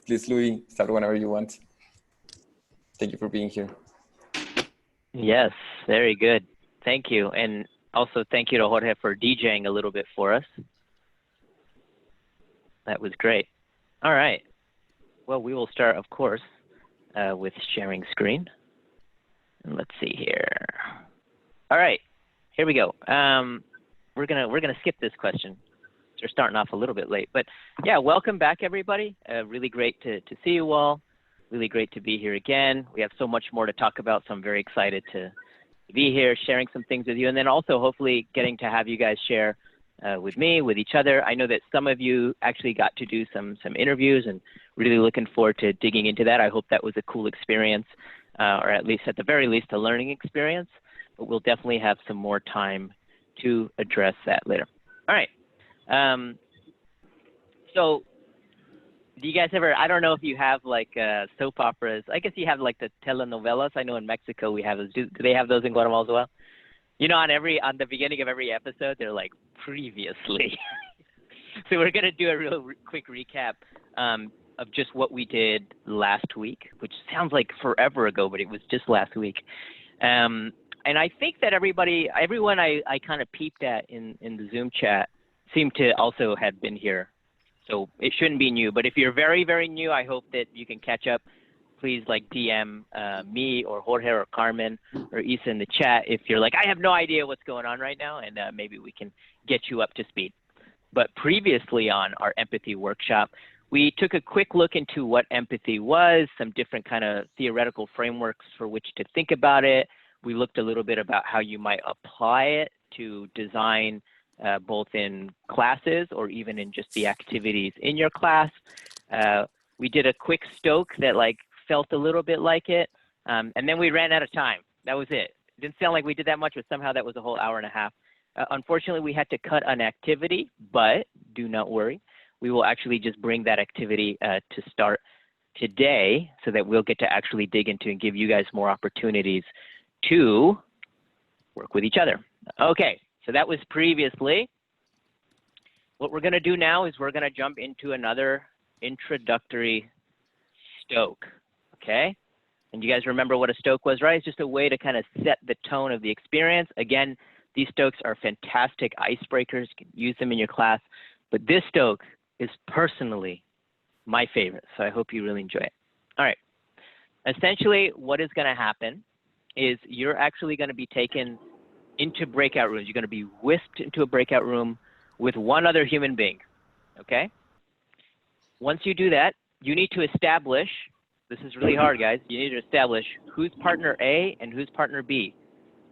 Please, Louie, start whenever you want. Thank you for being here. Yes, very good. Thank you. And also thank you to Jorge for DJing a little bit for us. That was great. All right. Well, we will start, of course, with sharing screen. And let's see here. All right, here we go. We're gonna skip this question. We're starting off a little bit late, but yeah, welcome back, everybody. Really great to see you all. Really great to be here again. We have so much more to talk about, so I'm very excited to be here, sharing some things with you, and then also hopefully getting to have you guys share with me, with each other. I know that some of you actually got to do some interviews, and really looking forward to digging into that. I hope that was a cool experience, or at least, at the very least, a learning experience. But we'll definitely have some more time to address that later. All right. So do you guys ever, I don't know if you have like soap operas. I guess you have like the telenovelas. I know in Mexico we have those. Do they have those in Guatemala as well? You know, on the beginning of every episode, they're like previously. So we're going to do a real quick recap of just what we did last week, which sounds like forever ago, but it was just last week. And I think that everyone I kind of peeped at in the Zoom chat seemed to also have been here. So it shouldn't be new, but if you're very, very new, I hope that you can catch up. Please like DM me or Jorge or Carmen or Isa in the chat if you're like, I have no idea what's going on right now, and maybe we can get you up to speed. But previously on our empathy workshop, we took a quick look into what empathy was, some different kind of theoretical frameworks for which to think about it. We looked a little bit about how you might apply it to design both in classes or even in just the activities in your class. We did a quick stoke that like felt a little bit like it, and then we ran out of time. That was it. It didn't sound like we did that much, but somehow that was a whole hour and a half. Unfortunately, we had to cut an activity, but do not worry. We will actually just bring that activity to start today so that we'll get to actually dig into and give you guys more opportunities to work with each other. Okay, so that was previously. What we're gonna do now is we're gonna jump into another introductory stoke, okay? And you guys remember what a stoke was, right? It's just a way to kind of set the tone of the experience. Again, these stokes are fantastic icebreakers. You can use them in your class, but this stoke is personally my favorite, so I hope you really enjoy it. All right, essentially what is gonna happen is you're actually gonna be taken into breakout rooms. You're gonna be whisked into a breakout room with one other human being, okay? Once you do that, you need to establish, this is really hard, guys, you need to establish who's partner A and who's partner B.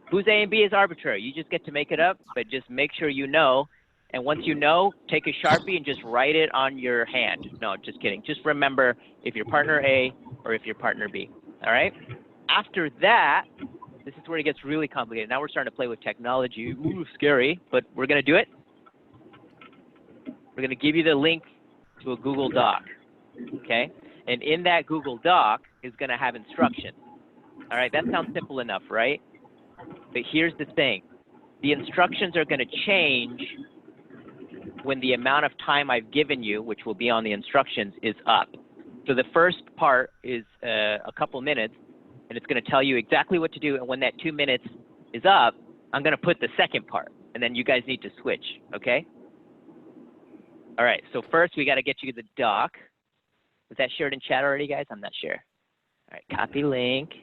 Who's A and B is arbitrary. You just get to make it up, but just make sure you know. And once you know, take a Sharpie and just write it on your hand. No, just kidding. Just remember if you're partner A or if you're partner B, all right? After that, this is where it gets really complicated. Now we're starting to play with technology. Ooh, scary, but we're gonna do it. We're gonna give you the link to a Google Doc, okay? And in that Google Doc is gonna have instructions. All right, that sounds simple enough, right? But here's the thing. The instructions are gonna change when the amount of time I've given you, which will be on the instructions, is up. So the first part is a couple minutes, and it's gonna tell you exactly what to do, and when that 2 minutes is up, I'm gonna put the second part, and then you guys need to switch, okay? All right, so first we gotta get you the doc. Was that shared in chat already, guys? I'm not sure. All right, copy link.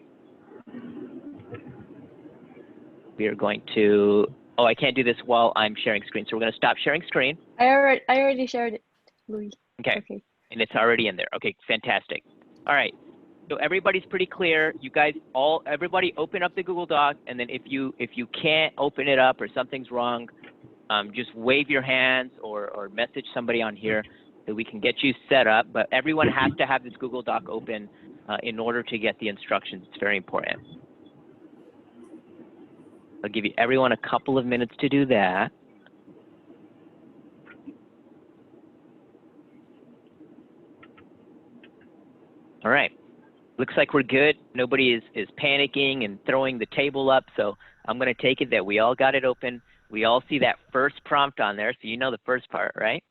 We are going to, oh, I can't do this while I'm sharing screen, so we're gonna stop sharing screen. I already shared it, Louie. Okay, and it's already in there. Okay, fantastic. All right, so everybody's pretty clear. You guys everybody open up the Google Doc, and then if you can't open it up or something's wrong, just wave your hands or message somebody on here that we can get you set up. But everyone has to have this Google Doc open in order to get the instructions. It's very important. I'll give everyone a couple of minutes to do that. All right, looks like we're good. Nobody is panicking and throwing the table up, so I'm gonna take it that we all got it open. We all see that first prompt on there, so you know the first part, right?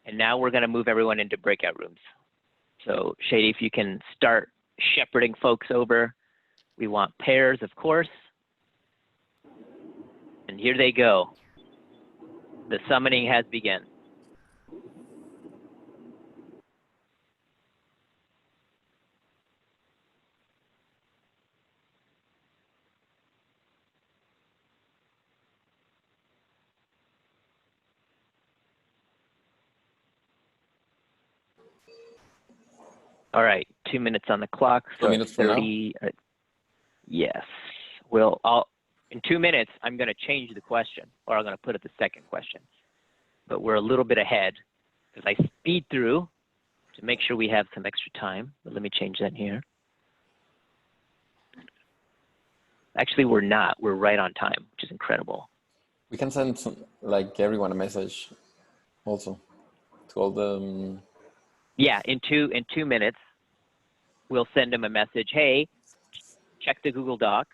And now we're going to move everyone into breakout rooms. So Shady, if you can start shepherding folks over. We want pairs, of course. And here they go. The summoning has begun. All right, 2 minutes on the clock. So 2 minutes from 30. Yes. In 2 minutes, I'm going to change the question, or I'm going to put it the second question. But we're a little bit ahead because I speed through to make sure we have some extra time. But let me change that here. Actually, we're not. We're right on time, which is incredible. We can send like everyone a message also to all the. Yeah, in two minutes, we'll send them a message. Hey, check the Google Doc.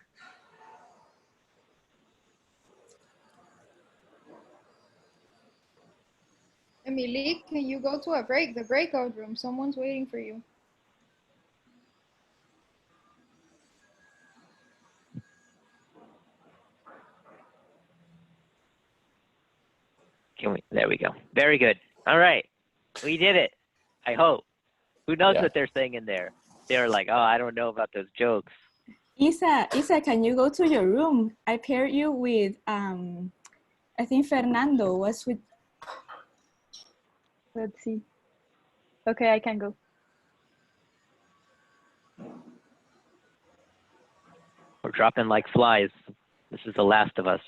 Emily, can you go to the breakout room? Someone's waiting for you. There we go. Very good. All right. We did it. I hope. Who knows what they're saying in there? They're like, oh, I don't know about those jokes. Isa, can you go to your room? I paired you with, I think Fernando was with. Let's see. Okay, I can go. We're dropping like flies. This is the last of us.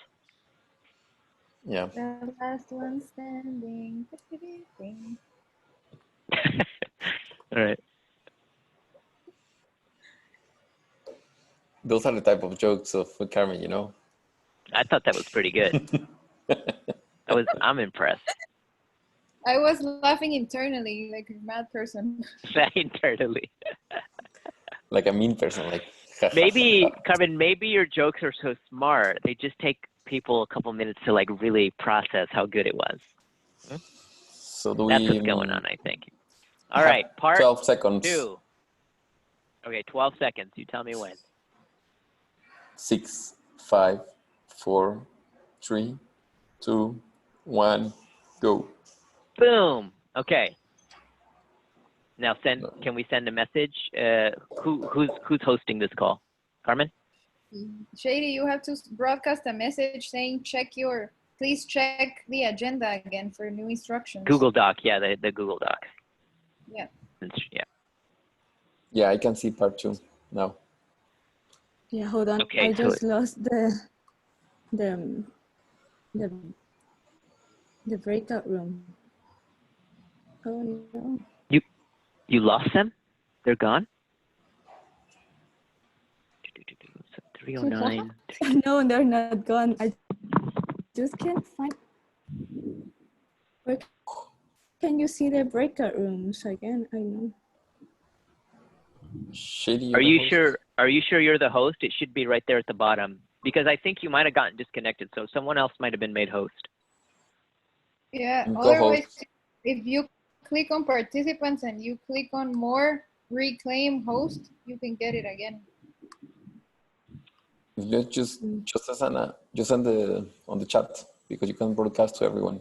Yeah. The last one standing. All right. Those are the type of jokes of Carmen, you know. I thought that was pretty good. I'm impressed. I was laughing internally like a mad person. Internally. Like a mean person, like. Maybe, Carmen, maybe your jokes are so smart. They just take people a couple minutes to like really process how good it was. So do That's we? what's going on, I think. All right, part 12 seconds. 2. Okay, 12 seconds. You tell me when. 6, 5, 4, 3, 2, 1, go. Boom. Okay. Now can we send a message? Who's hosting this call? Carmen? Shady, you have to broadcast a message saying please check the agenda again for new instructions. Google Doc, yeah, the Google Doc. Yeah. Yeah. Yeah, I can see part 2 now. Yeah, hold on. Okay, I just lost the breakout room. Oh no. You lost them? They're gone? 309. No, they're not gone. I just can't find. Where can you see the breakout rooms again? I know. Shady, Are you sure? Are you sure you're the host? It should be right there at the bottom because I think you might have gotten disconnected. So someone else might have been made host. Yeah. I'm Otherwise, co-host. if you click on participants and you click on more reclaim host, you can get it again. Just send the on the chat because you can broadcast to everyone.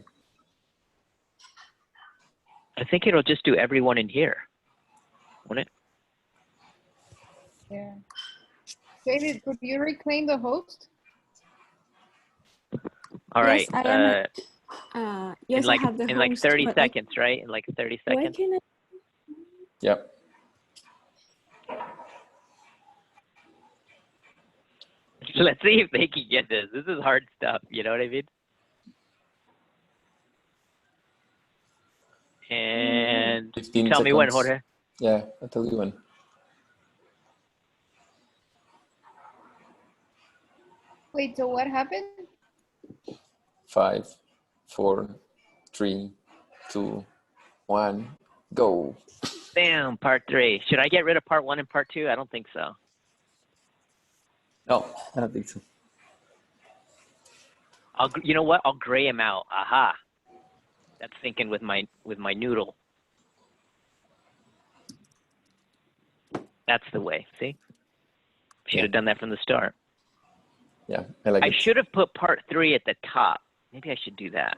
I think it'll just do everyone in here, won't it? Yeah. David, could you reclaim the host? All right. Yes, I am. Yes, in like I have the in like host, 30 seconds, right? In like 30 seconds. Why can I? Yep. Let's see if they can get this. This is hard stuff. You know what I mean? And 15 tell me when, seconds. Jorge. Yeah, I'll tell you when. Wait, so what happened? 5, 4, 3, 2, 1, go. Bam, part 3. Should I get rid of part 1 and part 2? I don't think so. No, I don't think so. You know what? I'll gray them out. Aha. That's thinking with my noodle. That's the way. See, should have done that from the start. Yeah, I like I it. should have put part 3 at the top. Maybe I should do that.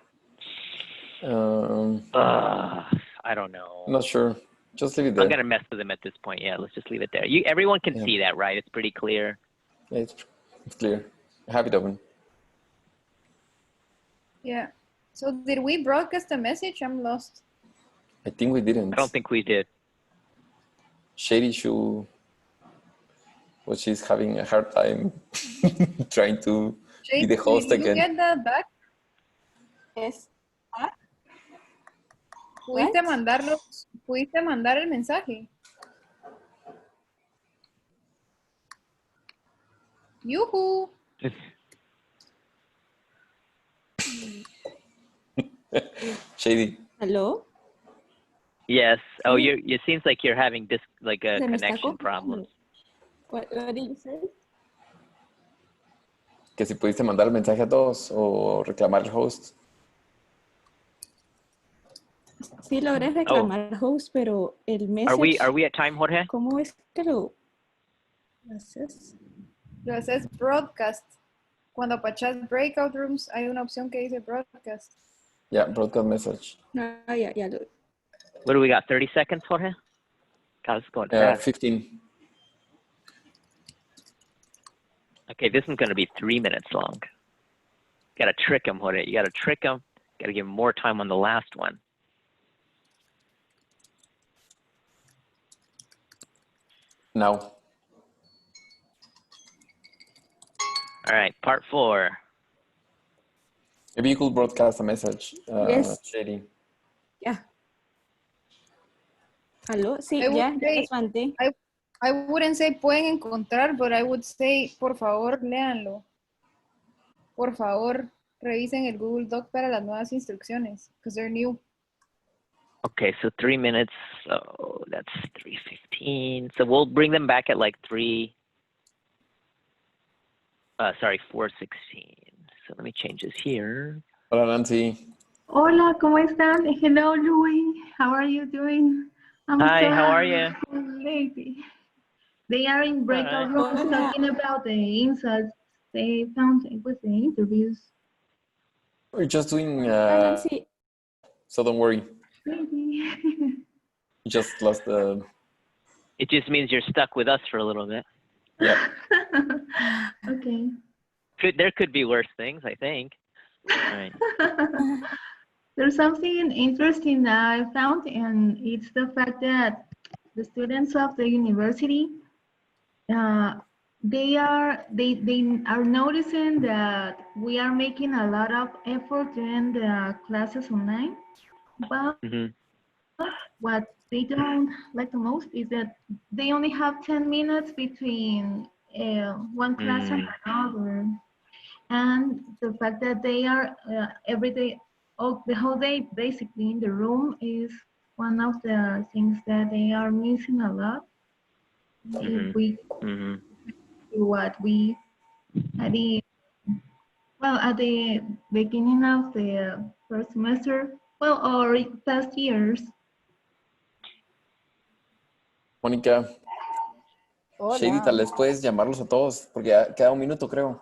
I don't know. Not sure. Just leave it there. I'm gonna mess with them at this point. Yeah, let's just leave it there. Everyone can see that, right? It's pretty clear. Yeah, it's clear. I have it open. Yeah. So did we broadcast a message? I'm lost. I think we didn't. I don't think we did. Shady Shoe, well, she's having a hard time trying to be the host Did you again. get that back? Yes. ¿Pudiste What? ¿Pudiste mandar el mensaje? Yuhu. Shady. Hello? Yes. Oh, it seems like you're having a Se me está connection cortando. problem. What did you say? Que si pudiste mandar el mensaje a todos o reclamar al host. Sí, logré reclamar host, pero el message... Are we at time, Jorge? ¿Cómo es que lo haces? Lo haces broadcast. Cuando apachas breakout rooms, hay una opción que dice broadcast. Yeah, broadcast message. Ah, ya lo... What do we got? 30 seconds, Jorge? God, it's going fast. 15. Okay, this is going to be 3 minutes long. Got to trick him, Jorge. You got to trick him. Got to give him more time on the last one. Now. All right, part 4. Maybe you could broadcast a message, Yes. Shady. Ya. ¿Aló? Sí, I would ya say- les mandé. I wouldn't say pueden encontrar, but I would say, por favor, léanlo. Por favor, revisen el Google Doc para las nuevas instrucciones, because they're new. Okay, so 3 minutes. So that's 3:15. So we'll bring them back at like 4:16. So let me change this here. Hola, Nancy. Hola, ¿cómo están? Hello, Louie. How are you doing? I'm Hi, sorry how are you? I'm late. They are in breakout rooms Hola. talking about the insults they found with the interviews. We're just doing, Nancy, so don't worry. Maybe. You just lost the, It just means you're stuck with us for a little bit. yeah. Okay. There could be worse things, I think. All right. There's something interesting that I found, and it's the fact that the students of the university, they are noticing that we are making a lot of effort during the classes online, but Mhm. what they don't like the most is that they only have 10 minutes between one class and another. And the fact that they are every day, the whole day basically in the room is one of the things that they are missing a lot. If we Mhm. do what we at the beginning of the first semester, or past years. Mónica, Shady, tal vez puedes llamarlos a todos, porque ya queda un minuto, creo.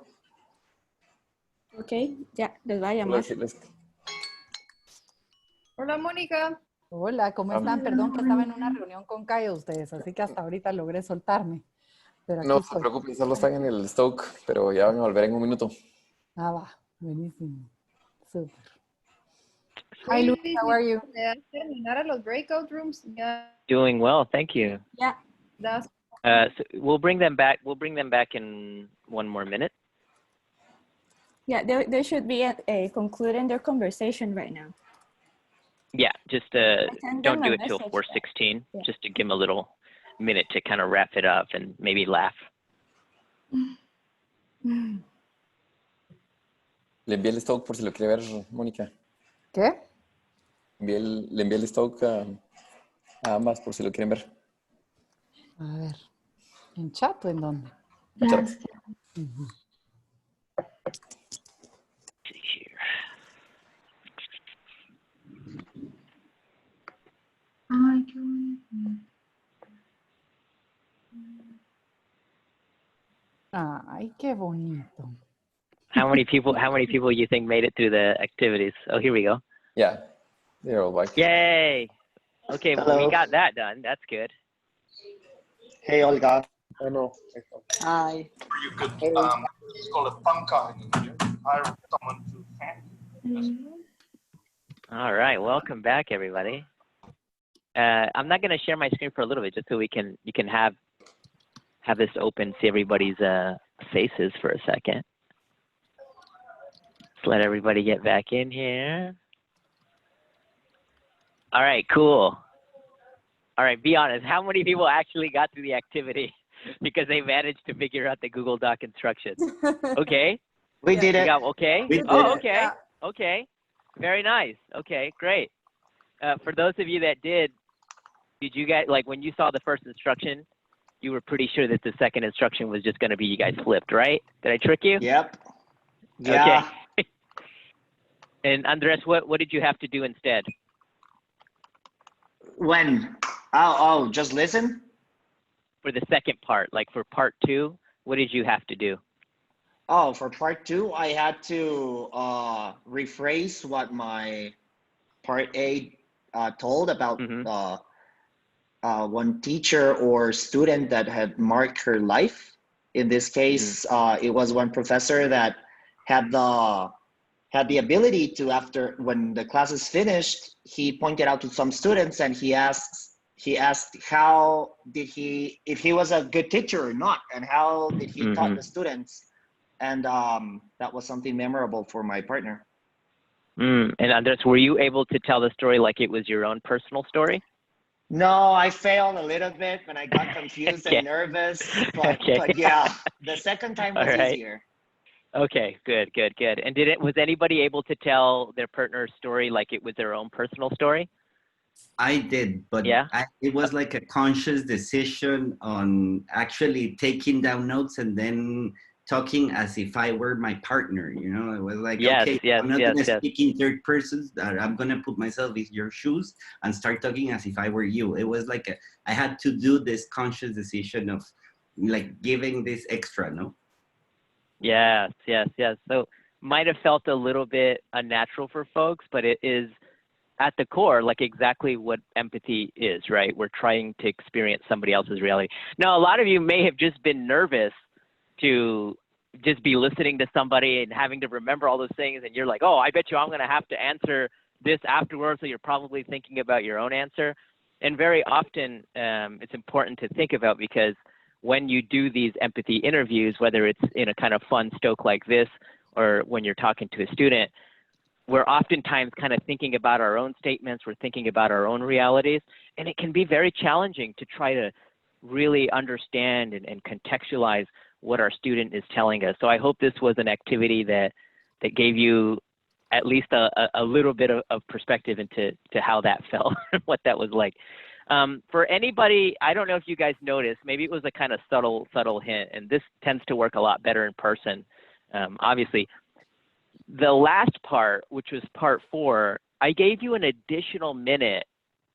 ok, ya, les voy a Solo llamar. decirles. Hola, Mónica. Hola, ¿cómo están? Perdón que estaba en una reunión con Cayo ustedes, así que hasta ahorita logré soltarme. Pero aquí No se estoy. preocupen, solo están en el Stoke, pero ya van a volver en un minuto. Ah, va, buenísimo. Súper. Hi, Louie, how are you? ¿Le das terminar a los breakout rooms? Ya Doing well, thank you. Ya, das. So we'll bring them back. We'll bring them back in one more minute. yeah, they should be concluding their conversation right now. Yeah, just send don't them do a it till message 4:16. Yeah. Just to give them a little minute to kind of wrap it up and maybe laugh. Le envié el Stoke por si lo quiere ver, Mónica. ¿Qué? Le envié el Stoke a ambas por si lo quieren ver. A ver, ¿en chat o en dónde? Chat. Let's see here. Ay, qué bonito. How many people you think made it through the activities? Oh, here we go. Yeah, they're all back. Yay. Okay, well, we Hello. got that done. That's good. Hey, Olga. Oh, no. Hi. You could it's called a panca in India. Hire someone to fan. All right, welcome back, everybody. I'm not going to share my screen for a little bit, just so you can have this open, see everybody's faces for a second. Let's let everybody get back in here. All right, cool. All right, be honest. How many people actually got through the activity because they managed to figure out the Google Doc instructions? Okay. We did it. Okay. We did Oh, it. okay. Yeah. Okay. Very nice. Okay, great. For those of you that did you guys, like when you saw the first instruction, you were pretty sure that the second instruction was just going to be you guys flipped, right? Did I trick you? Yep. Yeah. Okay. And Andres, what did you have to do instead? When? Oh, just listen? For the second part, like for part 2, what did you have to do? Oh, for part 2, I had to rephrase what my part A told about one teacher or student that had marked her life. In this case, it was one professor that had the ability to, after when the class is finished, he pointed out to some students and he asked how did he, if he was a good teacher or not, and how did he taught the students. And that was something memorable for my partner. And Andres, were you able to tell the story like it was your own personal story? No, I failed a little bit when I got confused and nervous, but yeah, the second time was easier. Okay, good. And was anybody able to tell their partner's story like it was their own personal story? I did, but yeah? It was like a conscious decision on actually taking down notes and then talking as if I were my partner, you know. It was like, okay, I'm not going to speak in third person. I'm going to put myself in your shoes and start talking as if I were you. It was like I had to do this conscious decision of like giving this extra, no? Yes. So might have felt a little bit unnatural for folks, but it is at the core, like exactly what empathy is, right? We're trying to experience somebody else's reality. Now, a lot of you may have just been nervous to just be listening to somebody and having to remember all those things. And you're like, oh, I bet you I'm going to have to answer this afterwards. So you're probably thinking about your own answer. And very often it's important to think about, because when you do these empathy interviews, whether it's in a kind of fun stoke like this, or when you're talking to a student, we're oftentimes kind of thinking about our own statements. We're thinking about our own realities. And it can be very challenging to try to really understand and contextualize what our student is telling us. So I hope this was an activity that gave you at least a little bit of perspective into how that felt, what that was like. For anybody, I don't know if you guys noticed, maybe it was a kind of subtle hint, and this tends to work a lot better in person, obviously. The last part, which was part 4, I gave you an additional minute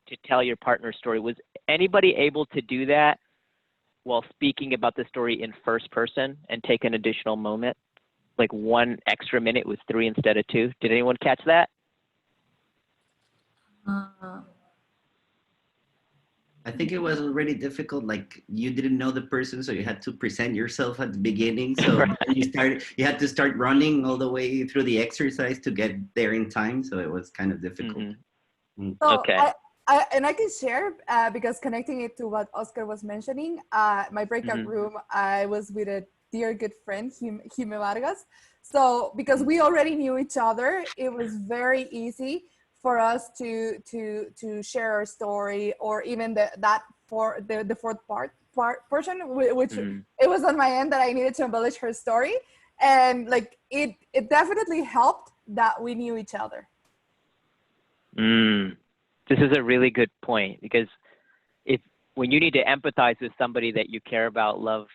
to tell your partner's story. Was anybody able to do that while speaking about the story in first person and take an additional moment? Like 1 extra minute with 3 instead of 2. Did anyone catch that? I think it was already difficult. Like you didn't know the person, so you had to present yourself at the beginning. So right. you had to start running all the way through the exercise to get there in time. So it was kind of difficult. So okay. I can share because connecting it to what Oscar was mentioning, my breakout room, I was with a dear good friend, Jime Vargas. So because we already knew each other, it was very easy for us to share our story, or even the fourth portion, which it was on my end that I needed to embellish her story, and like it definitely helped that we knew each other. This is a really good point, because when you need to empathize with somebody that you care about, love,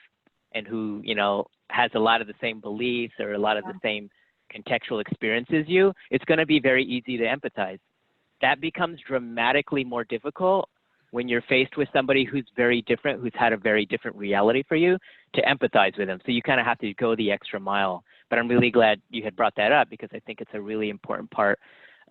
and who, you know, has a lot of the same beliefs or a lot of the same contextual experiences it's going to be very easy to empathize. That becomes dramatically more difficult when you're faced with somebody who's very different, who's had a very different reality for you, to empathize with them. So you kind of have to go the extra mile. But I'm really glad you had brought that up, because I think it's a really important part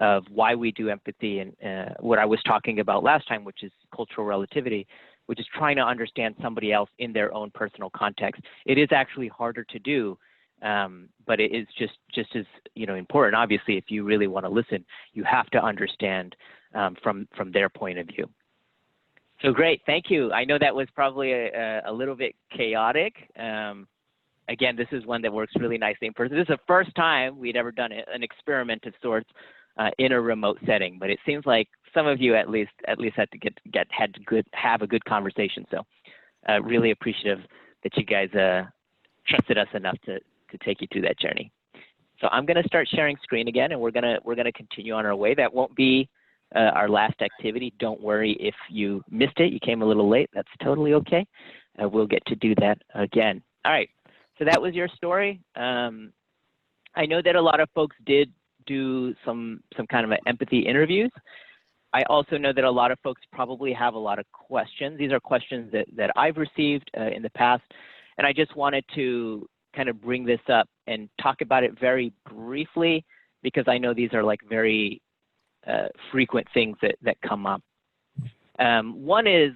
of why we do empathy, and what I was talking about last time, which is cultural relativity, which is trying to understand somebody else in their own personal context. It is actually harder to do, but it is just as important. Obviously, if you really want to listen, you have to understand from their point of view. So great, thank you. I know that was probably a little bit chaotic. Again, this is one that works really nicely in person. This is the first time we'd ever done an experiment of sorts in a remote setting, but it seems like some of you at least had to have a good conversation. So really appreciative that you guys trusted us enough to take you through that journey. So I'm going to start sharing screen again, and we're gonna continue on our way. That won't be our last activity. Don't worry if you missed it. You came a little late. That's totally okay. We'll get to do that again. All right. So that was your story. I know that a lot of folks did do some kind of empathy interviews. I also know that a lot of folks probably have a lot of questions. These are questions that I've received in the past, and I just wanted to kind of bring this up and talk about it very briefly, because I know these are like very frequent things that come up. One is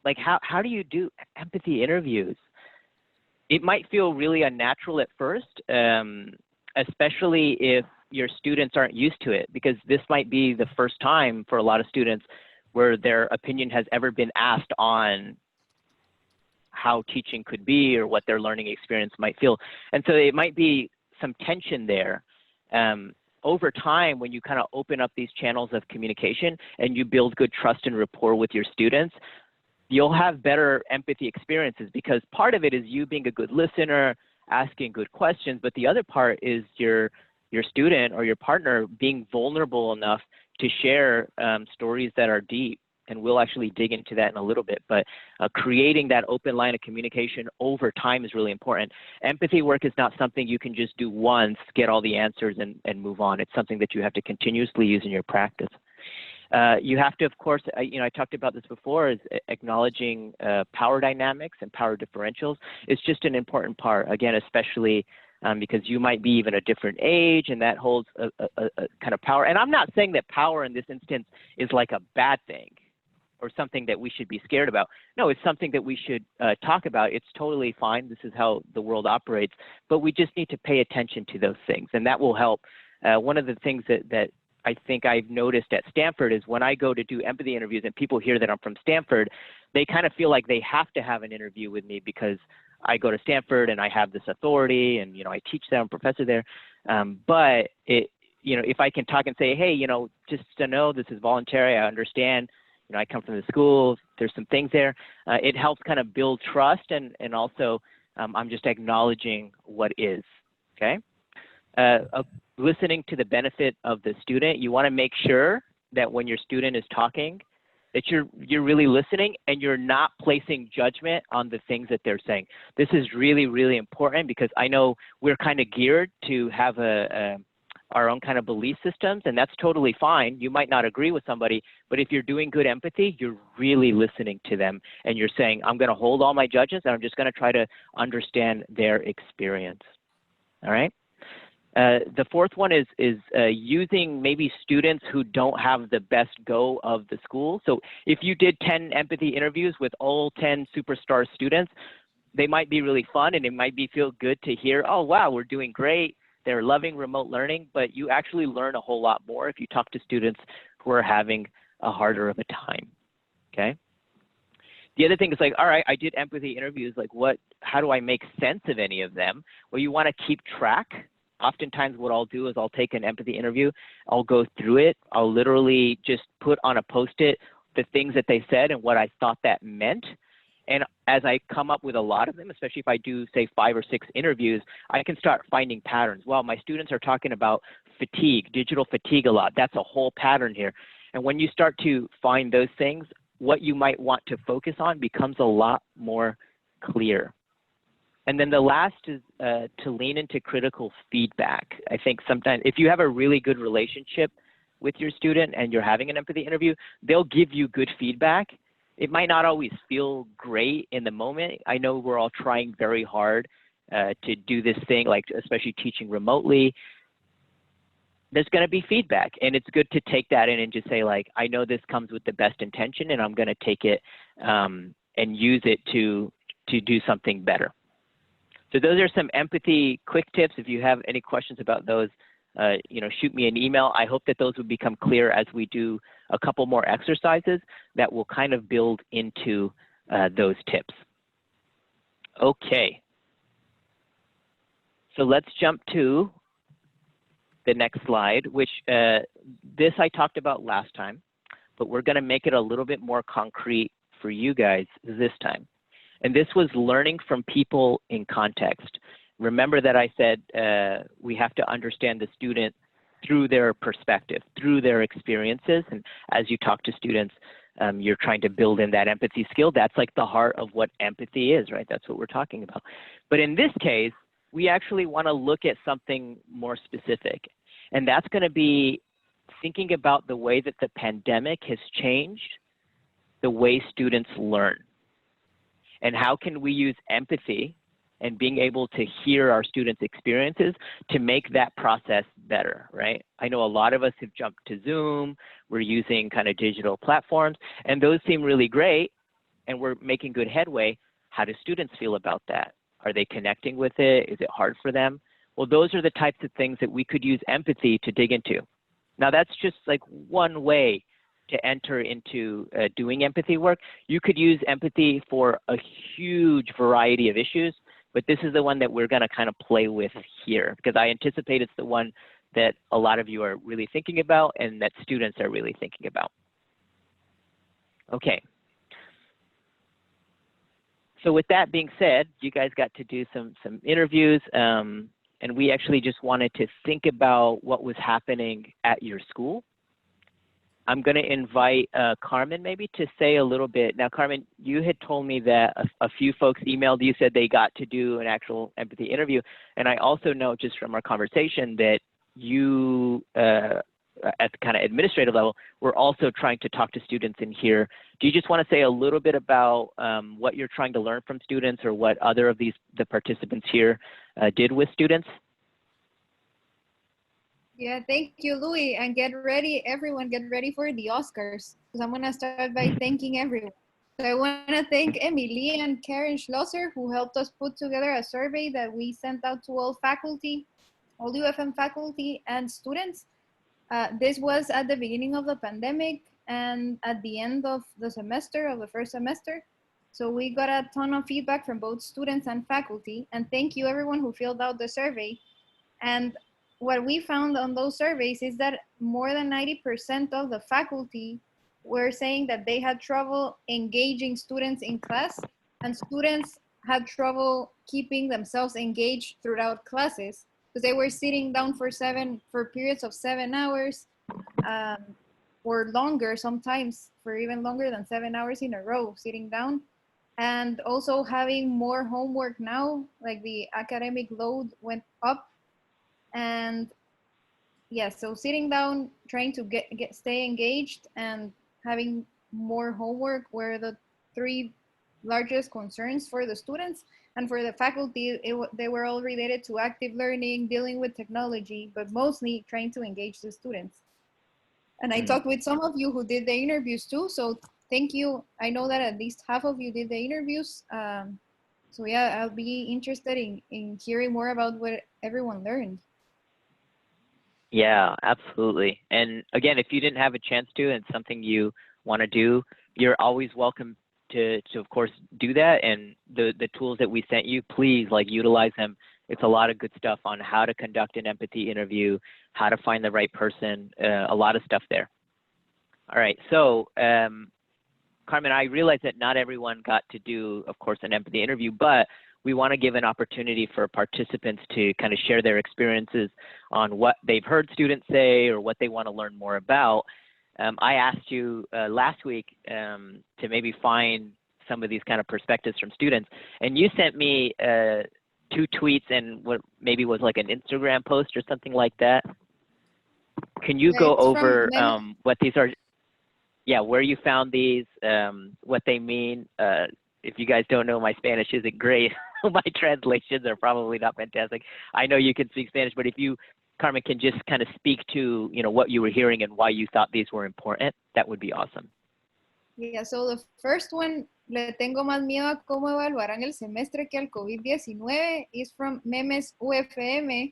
like, how do you do empathy interviews? It might feel really unnatural at first, especially if your students aren't used to it, because this might be the first time for a lot of students where their opinion has ever been asked on how teaching could be or what their learning experience might feel. And so it might be some tension there. Over time, when you kind of open up these channels of communication and you build good trust and rapport with your students, you'll have better empathy experiences, because part of it is you being a good listener, asking good questions, but the other part is your student or your partner being vulnerable enough to share stories that are deep. And we'll actually dig into that in a little bit, but creating that open line of communication over time is really important. Empathy work is not something you can just do once, get all the answers and move on. It's something that you have to continuously use in your practice. You have to, of course, I talked about this before, is acknowledging power dynamics and power differentials. It's just an important part, again, especially because you might be even a different age, and that holds a kind of power. And I'm not saying that power in this instance is like a bad thing or something that we should be scared about. No, it's something that we should talk about. It's totally fine. This is how the world operates, but we just need to pay attention to those things, and that will help. One of the things that I think I've noticed at Stanford is when I go to do empathy interviews and people hear that I'm from Stanford, they kind of feel like they have to have an interview with me because I go to Stanford and I have this authority, and I teach there, I'm a professor there. But if I can talk and say, hey, just to know this is voluntary, I understand, I come from the schools, there's some things there. It helps kind of build trust, and also I'm just acknowledging what is, okay? Listening to the benefit of the student, you want to make sure that when your student is talking, that you're really listening and you're not placing judgment on the things that they're saying. This is really, really important, because I know we're kind of geared to have our own kind of belief systems, and that's totally fine. You might not agree with somebody, but if you're doing good empathy, you're really listening to them, and you're saying, I'm going to hold all my judgments, and I'm just going to try to understand their experience. All right? The fourth one is using maybe students who don't have the best go of the school. So if you did 10 empathy interviews with all 10 superstar students, they might be really fun, and it might feel good to hear, oh, wow, we're doing great. They're loving remote learning, but you actually learn a whole lot more if you talk to students who are having a harder of a time, okay? The other thing is like, all right, I did empathy interviews, like how do I make sense of any of them? Well, you want to keep track. Oftentimes what I'll do is I'll take an empathy interview, I'll go through it, I'll literally just put on a Post-it the things that they said and what I thought that meant. And as I come up with a lot of them, especially if I do, say, 5 or 6 interviews, I can start finding patterns. Well, my students are talking about fatigue, digital fatigue a lot. That's a whole pattern here. And when you start to find those things, what you might want to focus on becomes a lot more clear. And then the last is to lean into critical feedback. I think sometimes if you have a really good relationship with your student and you're having an empathy interview, they'll give you good feedback. It might not always feel great in the moment. I know we're all trying very hard to do this thing, like especially teaching remotely. There's going to be feedback, and it's good to take that in and just say, like, I know this comes with the best intention, and I'm going to take it and use it to do something better. So those are some empathy quick tips. If you have any questions about those, you know, shoot me an email. I hope that those will become clear as we do a couple more exercises that will kind of build into those tips. Okay. So let's jump to the next slide, which this I talked about last time, but we're going to make it a little bit more concrete for you guys this time. And this was learning from people in context. Remember that I said we have to understand the student through their perspective, through their experiences. And as you talk to students, you're trying to build in that empathy skill. That's like the heart of what empathy is, right? That's what we're talking about. But in this case, we actually want to look at something more specific. And that's going to be thinking about the way that the pandemic has changed the way students learn. And how can we use empathy and being able to hear our students' experiences to make that process better, right? I know a lot of us have jumped to Zoom. We're using kind of digital platforms, and those seem really great, and we're making good headway. How do students feel about that? Are they connecting with it? Is it hard for them? Well, those are the types of things that we could use empathy to dig into. Now, that's just like one way to enter into doing empathy work. You could use empathy for a huge variety of issues, but this is the one that we're going to kind of play with here, because I anticipate it's the one that a lot of you are really thinking about and that students are really thinking about. Okay. So with that being said, you guys got to do some interviews, and we actually just wanted to think about what was happening at your school. I'm going to invite Carmen maybe to say a little bit. Now, Carmen, you had told me that a few folks emailed you, said they got to do an actual empathy interview. And I also know just from our conversation that you, at the kind of administrative level, were also trying to talk to students in here. Do you just want to say a little bit about what you're trying to learn from students, or what other of the participants here did with students? Yeah, thank you, Louie. And get ready, everyone, get ready for the Oscars, because I'm going to start by thanking everyone. So I want to thank Emily and Karen Schlosser, who helped us put together a survey that we sent out to all faculty, all UFM faculty and students. This was at the beginning of the pandemic and at the end of the semester, of the first semester. So we got a ton of feedback from both students and faculty. And thank you everyone who filled out the survey. And what we found on those surveys is that more than 90% of the faculty were saying that they had trouble engaging students in class, and students had trouble keeping themselves engaged throughout classes, because they were sitting down for periods of 7 hours or longer, sometimes for even longer than 7 hours in a row sitting down, and also having more homework now, like the academic load went up. And yeah, so sitting down, trying to stay engaged, and having more homework were the three largest concerns for the students. And for the faculty, they were all related to active learning, dealing with technology, but mostly trying to engage the students. And I talked with some of you who did the interviews too, so thank you. I know that at least half of you did the interviews. So yeah, I'll be interested in hearing more about what everyone learned. Yeah, absolutely. And again, if you didn't have a chance to, and something you want to do, you're always welcome to of course do that. And the tools that we sent you, please utilize them. It's a lot of good stuff on how to conduct an empathy interview, how to find the right person, a lot of stuff there. All right, so Carmen, I realize that not everyone got to do, of course, an empathy interview, but we want to give an opportunity for participants to kind of share their experiences on what they've heard students say or what they want to learn more about. I asked you last week to maybe find some of these kind of perspectives from students, and you sent me 2 tweets and what maybe was like an Instagram post or something like that. Can you go it's over from what these are? Yeah, where you found these, what they mean. If you guys don't know, my Spanish isn't great. My translations are probably not fantastic. I know you can speak Spanish, but if you, Carmen, can just kind of speak to, you know, what you were hearing and why you thought these were important, that would be awesome. Yeah, so the first one, le tengo más miedo a cómo evaluarán el semestre que al COVID-19, is from Memes UFM.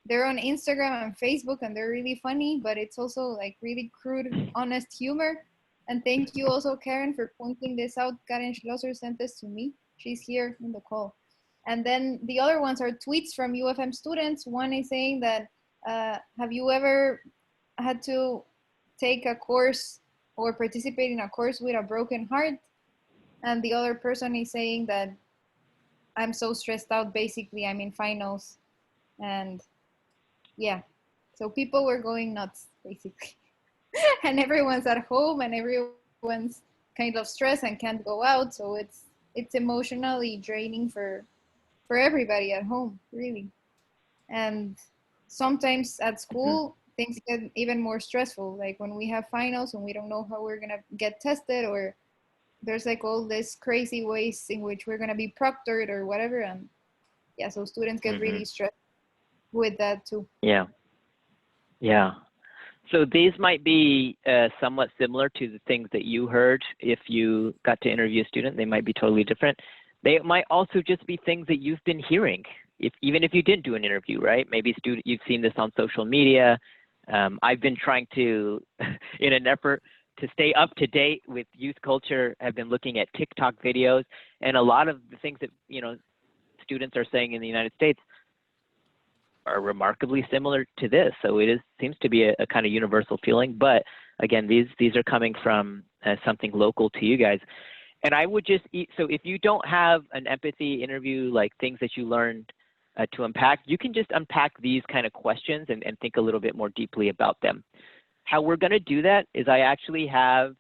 They're on Instagram and Facebook, and they're really funny, but it's also like really crude, honest humor. And thank you also, Karen, for pointing this out. Karen Schlosser sent this to me. She's here in the call. And then the other ones are tweets from UFM students. One is saying that, have you ever had to take a course or participate in a course with a broken heart? And the other person is saying that I'm so stressed out, basically, I'm in finals. And yeah, so people were going nuts, basically. And everyone's at home and everyone's kind of stressed and can't go out. So it's emotionally draining for everybody at home, really. And sometimes at school, things get even more stressful. Like when we have finals and we don't know how we're gonna get tested, or there's like all this crazy ways in which we're gonna be proctored or whatever. And yeah, so students get really stressed with that too. Yeah. Yeah. So these might be somewhat similar to the things that you heard if you got to interview a student. They might be totally different. They might also just be things that you've been hearing, even if you didn't do an interview, right? Maybe you've seen this on social media. I've been trying to, in an effort to stay up to date with youth culture, have been looking at TikTok videos, and a lot of the things that, you know, students are saying in the United States are remarkably similar to this. So it seems to be a kind of universal feeling. But again, these are coming from something local to you guys. And I would just so if you don't have an empathy interview, like things that you learned to unpack, you can just unpack these kind of questions and think a little bit more deeply about them. How we're going to do that is I actually have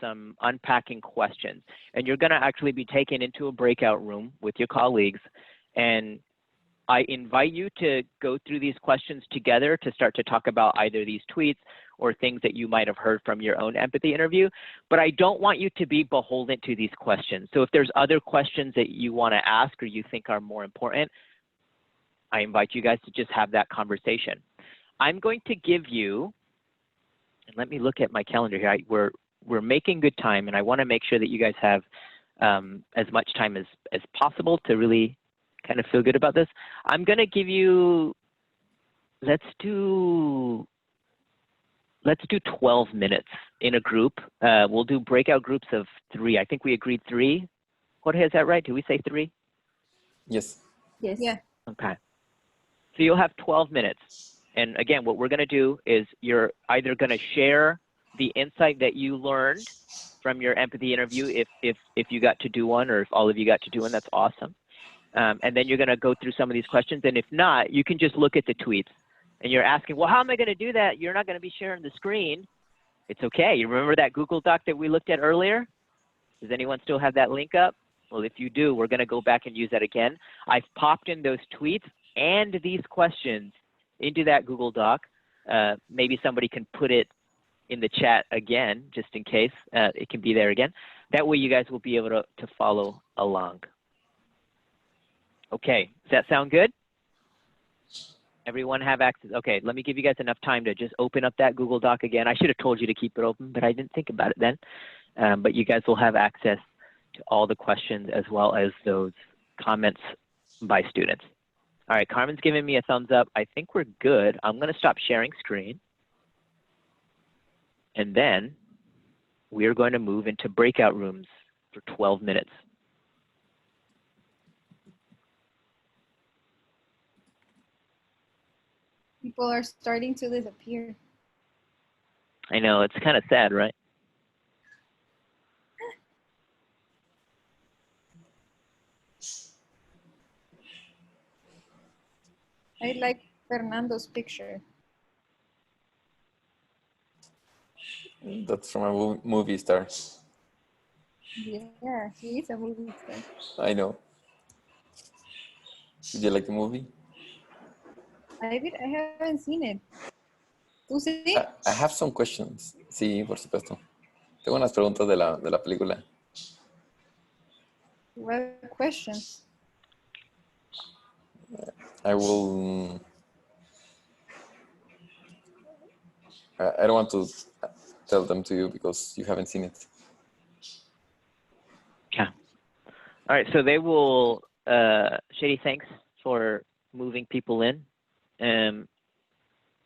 some unpacking questions, and you're going to actually be taken into a breakout room with your colleagues, and I invite you to go through these questions together to start to talk about either these tweets or things that you might have heard from your own empathy interview. But I don't want you to be beholden to these questions. So if there's other questions that you want to ask or you think are more important, I invite you guys to just have that conversation. I'm going to give you, and let me look at my calendar here. We're making good time, and I want to make sure that you guys have as much time as possible to really kind of feel good about this. I'm going to give you, let's do 12 minutes in a group. We'll do breakout groups of 3. I think we agreed 3. Jorge, is that right? Did we say 3? Yes. Yes. Yeah. Okay. So you'll have 12 minutes. And again, what we're going to do is you're either going to share the insight that you learned from your empathy interview, if you got to do one, or if all of you got to do one, that's awesome. And then you're going to go through some of these questions. And if not, you can just look at the tweets. And you're asking, well, how am I going to do that? You're not going to be sharing the screen. It's okay. You remember that Google Doc that we looked at earlier? Does anyone still have that link up? Well, if you do, we're going to go back and use that again. I've popped in those tweets and these questions into that Google Doc. Maybe somebody can put it in the chat again, just in case it can be there again. That way you guys will be able to follow along. Okay, does that sound good? Everyone have access? Okay, let me give you guys enough time to just open up that Google Doc again. I should have told you to keep it open, but I didn't think about it then. But you guys will have access to all the questions as well as those comments by students. All right, Carmen's giving me a thumbs up. I think we're good. I'm going to stop sharing screen. And then we are going to move into breakout rooms for 12 minutes. People are starting to disappear. I know, it's kind of sad, right? I like Fernando's picture. That's from a movie star. Yeah, he is a movie star. I know. Did you like the movie? I haven't seen it. ¿Tú sí? I have some questions. Sí, por supuesto. Tengo unas preguntas de la película. What questions? I will... I don't want to tell them to you because you haven't seen it. Yeah. All right, so they will, Shady, thanks for moving people in.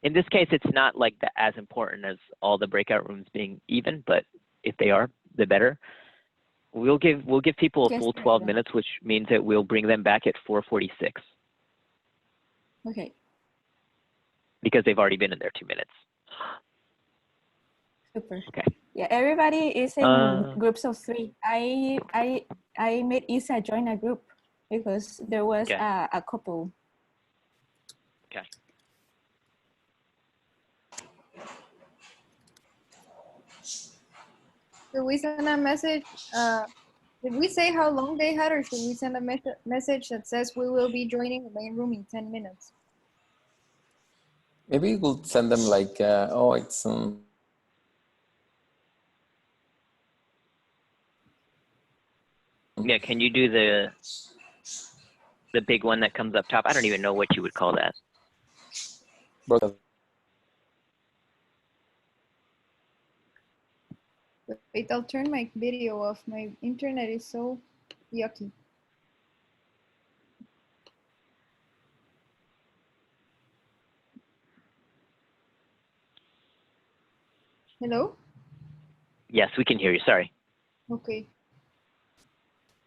In this case, it's not like as important as all the breakout rooms being even, but if they are, the better. We'll give people a full 12 minutes, which means that we'll bring them back at 4:46. Okay. Because they've already been in there 2 minutes. Super. Okay. Yeah, everybody is in groups of 3. I made Isa join a group because there was a couple. Okay. Should we send a message? Did we say how long they had, or should we send a message that says we will be joining the main room in 10 minutes? Maybe we'll send them like, oh, it's... Yeah, can you do the big one that comes up top? I don't even know what you would call that. Wait, I'll turn my video off. My internet is so yucky. Hello? Yes, we can hear you. Sorry. Okay.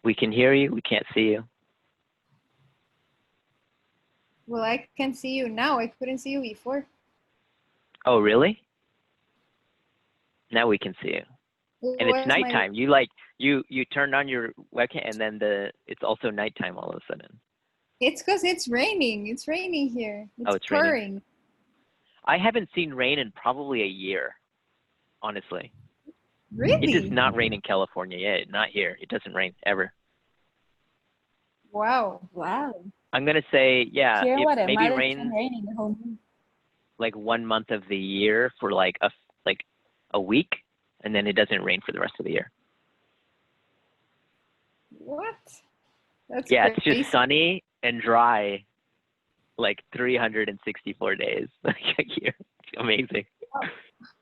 We can hear you. We can't see you. Well, I can see you now. I couldn't see you before. Oh, really? Now we can see you. And it's nighttime. You turned on your webcam, and then it's also nighttime all of a sudden. It's because it's raining. It's raining here. It's pouring. Raining. I haven't seen rain in probably a year, honestly. Really? It does not rain in California yet. Not here. It doesn't rain ever. Wow. Wow. I'm gonna say, yeah, here, it maybe rains raining the whole month. Like 1 month of the year for like a week, and then it doesn't rain for the rest of the year. What? That's yeah, crazy. It's just sunny and dry, like 364 days like a year. It's amazing.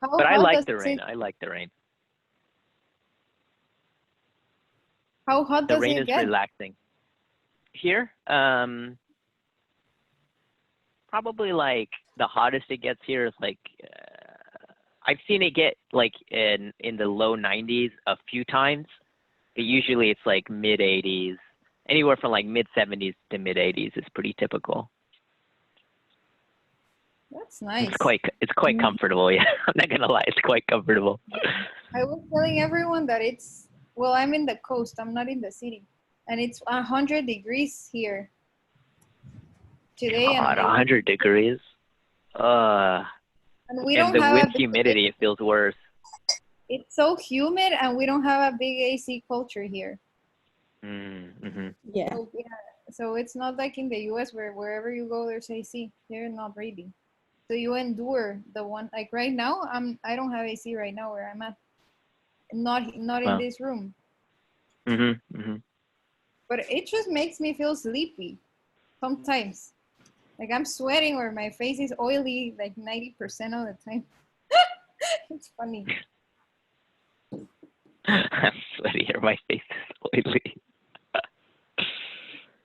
But I like the rain. I like the rain. How hot does it get? The rain is relaxing. Here, probably like the hottest it gets here is like, I've seen it get like in the low 90s a few times. But usually it's like mid 80s, anywhere from like mid 70s to mid 80s is pretty typical. That's nice. It's quite comfortable. Yeah, I'm not gonna lie, it's quite comfortable. I was telling everyone that well, I'm in the coast. I'm not in the city, and it's 100 degrees here today. God, 100 degrees. And we don't have with humidity, it feels worse. It's so humid, and we don't have a big AC culture here. Mm-hmm. Yeah. So it's not like in the U.S. where wherever you go, there's AC. Here, not really. So you endure the one. Like right now, I don't have AC right now where I'm at. Not in this room. Mm-hmm. But it just makes me feel sleepy sometimes. Like I'm sweating or my face is oily like 90% of the time. It's funny. I'm sweaty or my face is oily.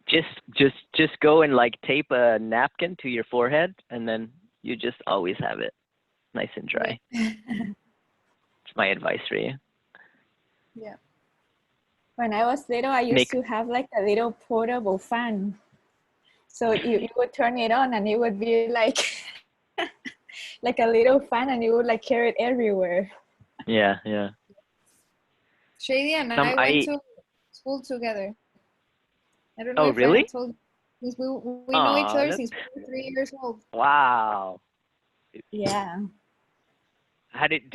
Just go and like tape a napkin to your forehead, and then you just always have it nice and dry. It's my advice for you. Yeah. When I was little, I used to have like a little portable fan. So you would turn it on and it would be like like a little fan, and you would like carry it everywhere. Yeah. Shady and I went to school together. I don't know if really? I told you. We know each other since we were 3 years old. Wow. Yeah. How did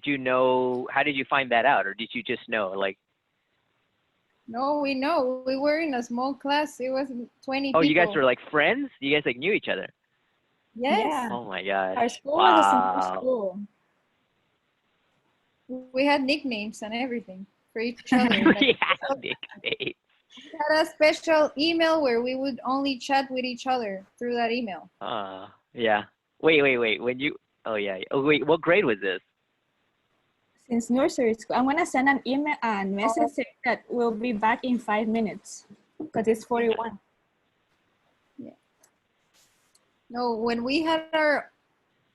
you know, how did you find that out, or did you just know? Like, no, we know. We were in a small class. It was 20 people. Oh, you guys were like friends? You guys like knew each other? Yes. Yeah. Oh my gosh. Our school was a similar school. We had nicknames and everything for each other. We had nicknames. We had a special email where we would only chat with each other through that email. Yeah. Wait. When you, oh yeah. Oh wait, what grade was this? Since nursery school. I'm gonna send an email and message saying that we'll be back in 5 minutes because it's 41. Yeah. No, when we had our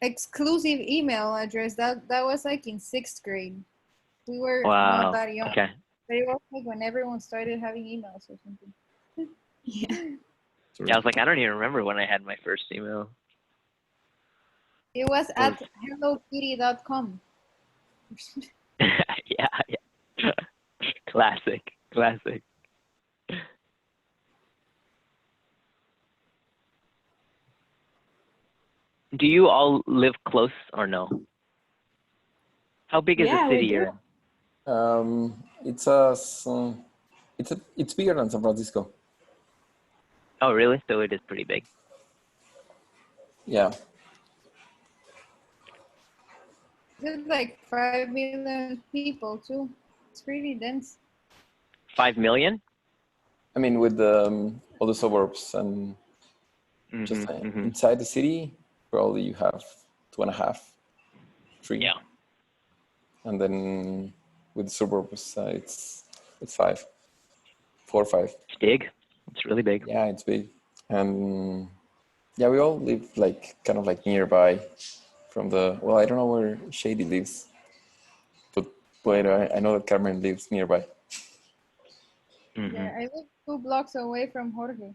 exclusive email address, that was like in 6th grade. We were not that young. Okay. But it was like when everyone started having emails or something. Yeah, I was like, I don't even remember when I had my first email. It was at hellokitty.com. Yeah. Classic. Do you all live close or no? How big is the city you're in? It's bigger than San Francisco. Oh, really? So it is pretty big. Yeah. There's like 5 million people too. It's pretty dense. 5 million? I mean, with all the suburbs and just inside the city, probably you have 2.5, 3. Yeah. And then with the suburbs, it's 5, 4 or 5. It's big. It's really big. Yeah, it's big. And yeah, we all live like kind of like nearby from the, well, I don't know where Shady lives, but I know that Carmen lives nearby. Yeah, I live 2 blocks away from Jorge.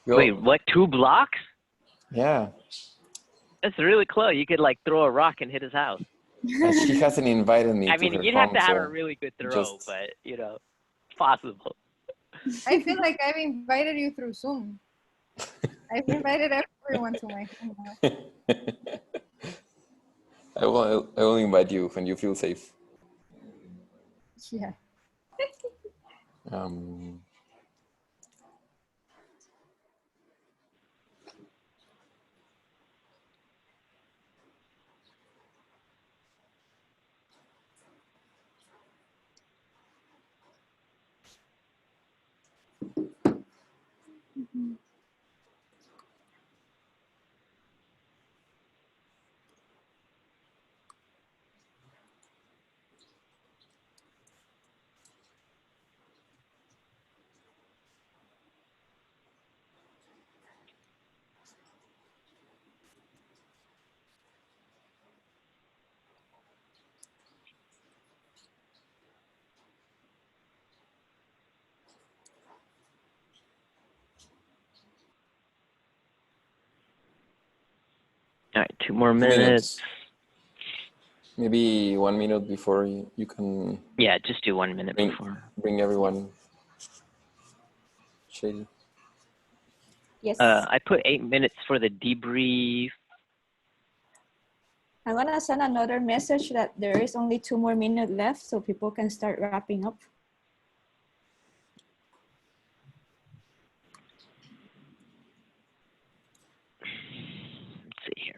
Wait, what? 2 blocks? Yeah. That's really close. You could like throw a rock and hit his house. And she hasn't invited me. I mean, to her you'd home, have to have so a really good throw, but you know, it's possible. I feel like I've invited you through Zoom. I've invited everyone to my home now. I will invite you when you feel safe. Yeah. All right, 2 more minutes. Maybe 1 minute before you can. Yeah, just do 1 minute before. Bring everyone. Shady. Yes. I put 8 minutes for the debrief. I'm gonna send another message that there is only 2 more minutes left so people can start wrapping up. Let's see here.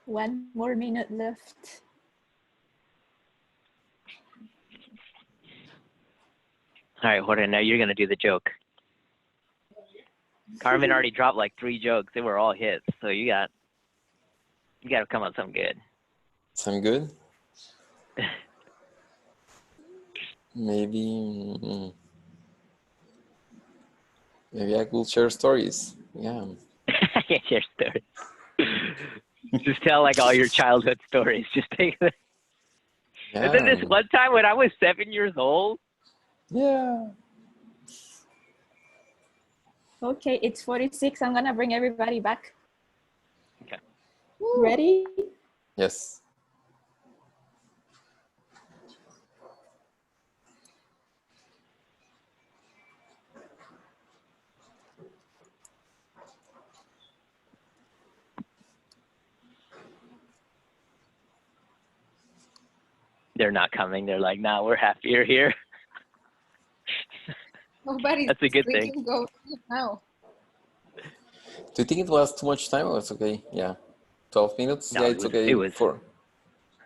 One more minute left. All right, Jorge, now you're going to do the joke. Carmen already dropped like 3 jokes. They were all hits. So you got to come up with something good. Some good? Maybe. Maybe I could share stories. Yeah. Yeah, share stories. Just tell like all your childhood stories. Just take it. Yeah. And then this one time when I was 7 years old. Yeah. Okay, it's 46. I'm gonna bring everybody back. Okay. Ready? Yes. They're not coming. They're like, nah, we're happier here. Nobody's That's a good we thing. can go now. Do you think it was too much time or it's okay? Yeah. 12 minutes? No, Yeah, it's okay it was. for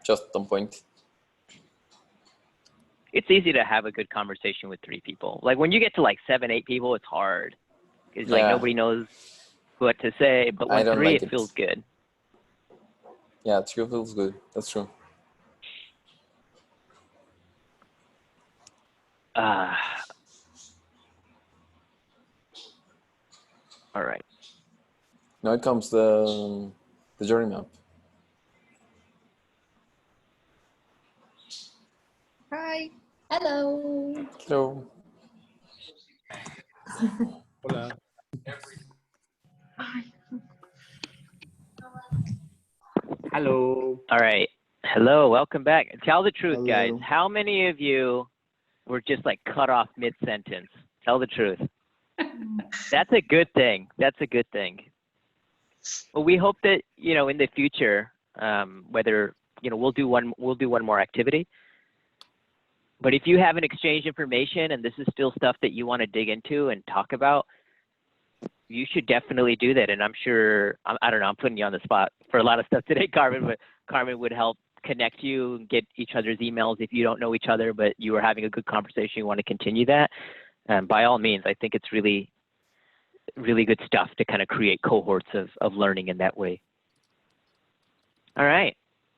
just on point. It's easy to have a good conversation with 3 people. Like when you get to like 7, 8 people, it's hard. It's like nobody knows what to say, but when 3, it feels good. Yeah, 3 feels good. That's true. All right. Now comes the journey map. Hi. Hello. Hello. Hola. Hello. All right. Hello. Welcome back. Tell the truth, Hello. guys. How many of you were just like cut off mid-sentence? Tell the truth. That's a good thing. That's a good thing. Well, we hope that, you know, in the future, whether, you know, we'll do one more activity. But if you haven't exchanged information and this is still stuff that you want to dig into and talk about, you should definitely do that. And I'm sure, I don't know, I'm putting you on the spot for a lot of stuff today, Carmen, but Carmen would help connect you and get each other's emails if you don't know each other, but you are having a good conversation, you want to continue that. By all means, I think it's really, really good stuff to kind of create cohorts of learning in that way. All right.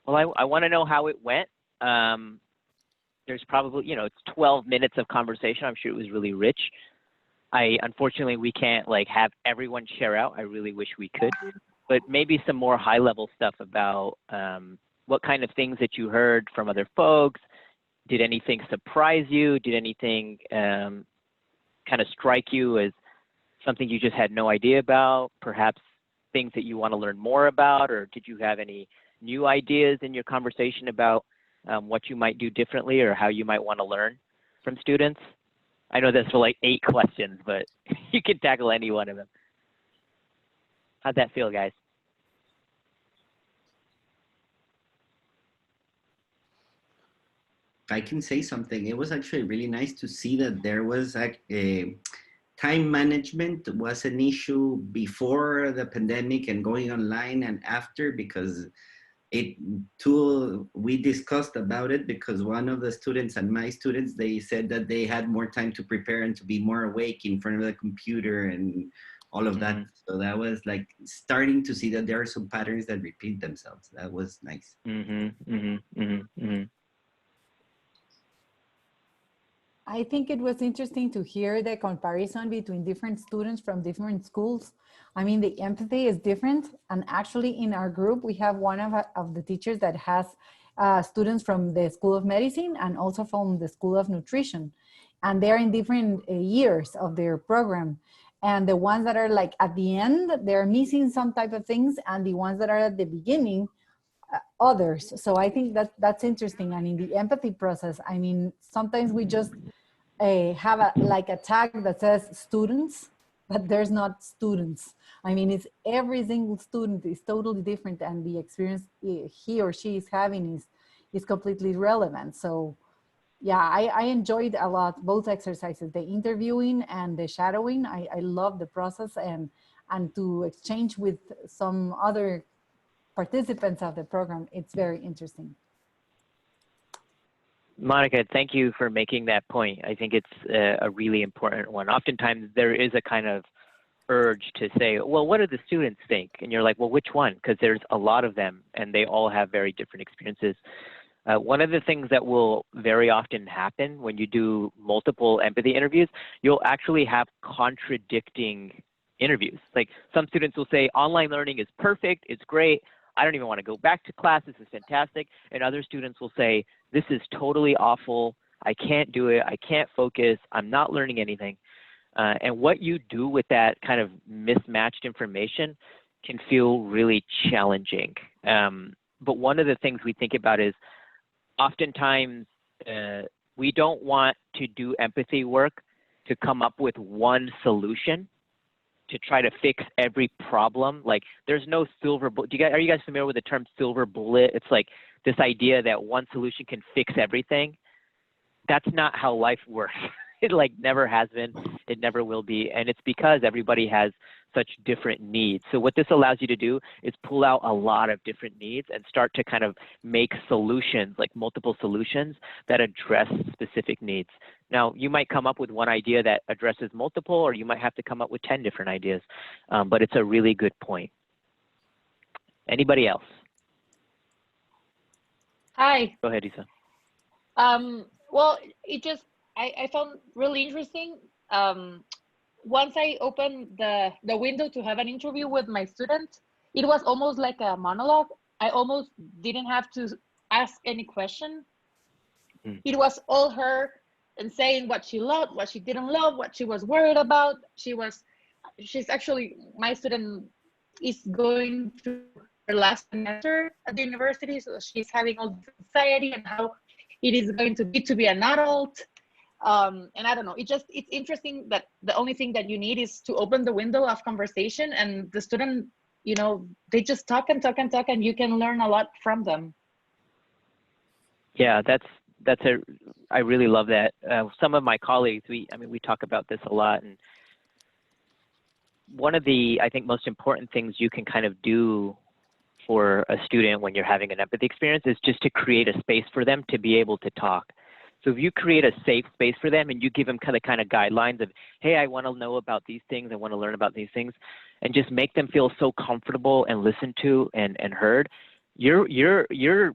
Well, I want to know how it went. There's probably, you know, it's 12 minutes of conversation. I'm sure it was really rich. Unfortunately, we can't like have everyone share out. I really wish we could, but maybe some more high level stuff about what kind of things that you heard from other folks. Did anything surprise you? Did anything kind of strike you as something you just had no idea about? Perhaps things that you want to learn more about, or did you have any new ideas in your conversation about what you might do differently or how you might want to learn from students? I know that's for like 8 questions, but you can tackle any one of them. How'd that feel, guys? I can say something. It was actually really nice to see that there was a time management was an issue before the pandemic and going online and after, because we discussed about it because one of the students and my students, they said that they had more time to prepare and to be more awake in front of the computer and all of that. So that was like starting to see that there are some patterns that repeat themselves. That was nice. I think it was interesting to hear the comparison between different students from different schools. I mean, the empathy is different. And actually in our group, we have one of the teachers that has students from the School of Medicine and also from the School of Nutrition. And they're in different years of their program. And the ones that are like at the end, they're missing some type of things. And the ones that are at the beginning, others. So I think that's interesting. And in the empathy process, I mean, sometimes we just have a tag that says students, but there's not students. I mean, it's every single student is totally different, and the experience he or she is having is completely relevant. So yeah, I enjoyed a lot both exercises, the interviewing and the shadowing. I love the process and to exchange with some other participants of the program. It's very interesting. Monica, thank you for making that point. I think it's a really important one. Oftentimes there is a kind of urge to say, well, what do the students think? And you're like, well, which one? Because there's a lot of them and they all have very different experiences. One of the things that will very often happen when you do multiple empathy interviews, you'll actually have contradicting interviews. Like some students will say, online learning is perfect, it's great, I don't even want to go back to class, this is fantastic. And other students will say, this is totally awful, I can't do it, I can't focus, I'm not learning anything. And what you do with that kind of mismatched information can feel really challenging. But one of the things we think about is oftentimes we don't want to do empathy work to come up with one solution to try to fix every problem. Like there's no silver bullet. Are you guys familiar with the term silver bullet? It's like this idea that one solution can fix everything. That's not how life works. It like never has been, it never will be. And it's because everybody has such different needs. So what this allows you to do is pull out a lot of different needs and start to kind of make solutions, like multiple solutions that address specific needs. Now, you might come up with one idea that addresses multiple, or you might have to come up with 10 different ideas, but it's a really good point. Anybody else? Hi. Go ahead, Isa. Well, I found really interesting. Once I opened the window to have an interview with my student, it was almost like a monologue. I almost didn't have to ask any question. It was all her and saying what she loved, what she didn't love, what she was worried about. She's actually, my student is going through her last semester at the university, so she's having all this anxiety and how it is going to be an adult. And I don't know, it's interesting that the only thing that you need is to open the window of conversation, and the student, they just talk and talk and talk, and you can learn a lot from them. Yeah, I really love that. Some of my colleagues, we talk about this a lot, and one of the, I think, most important things you can kind of do for a student when you're having an empathy experience is just to create a space for them to be able to talk. So if you create a safe space for them and you give them kind of guidelines of, hey, I want to know about these things, I want to learn about these things, and just make them feel so comfortable and listened to and heard, your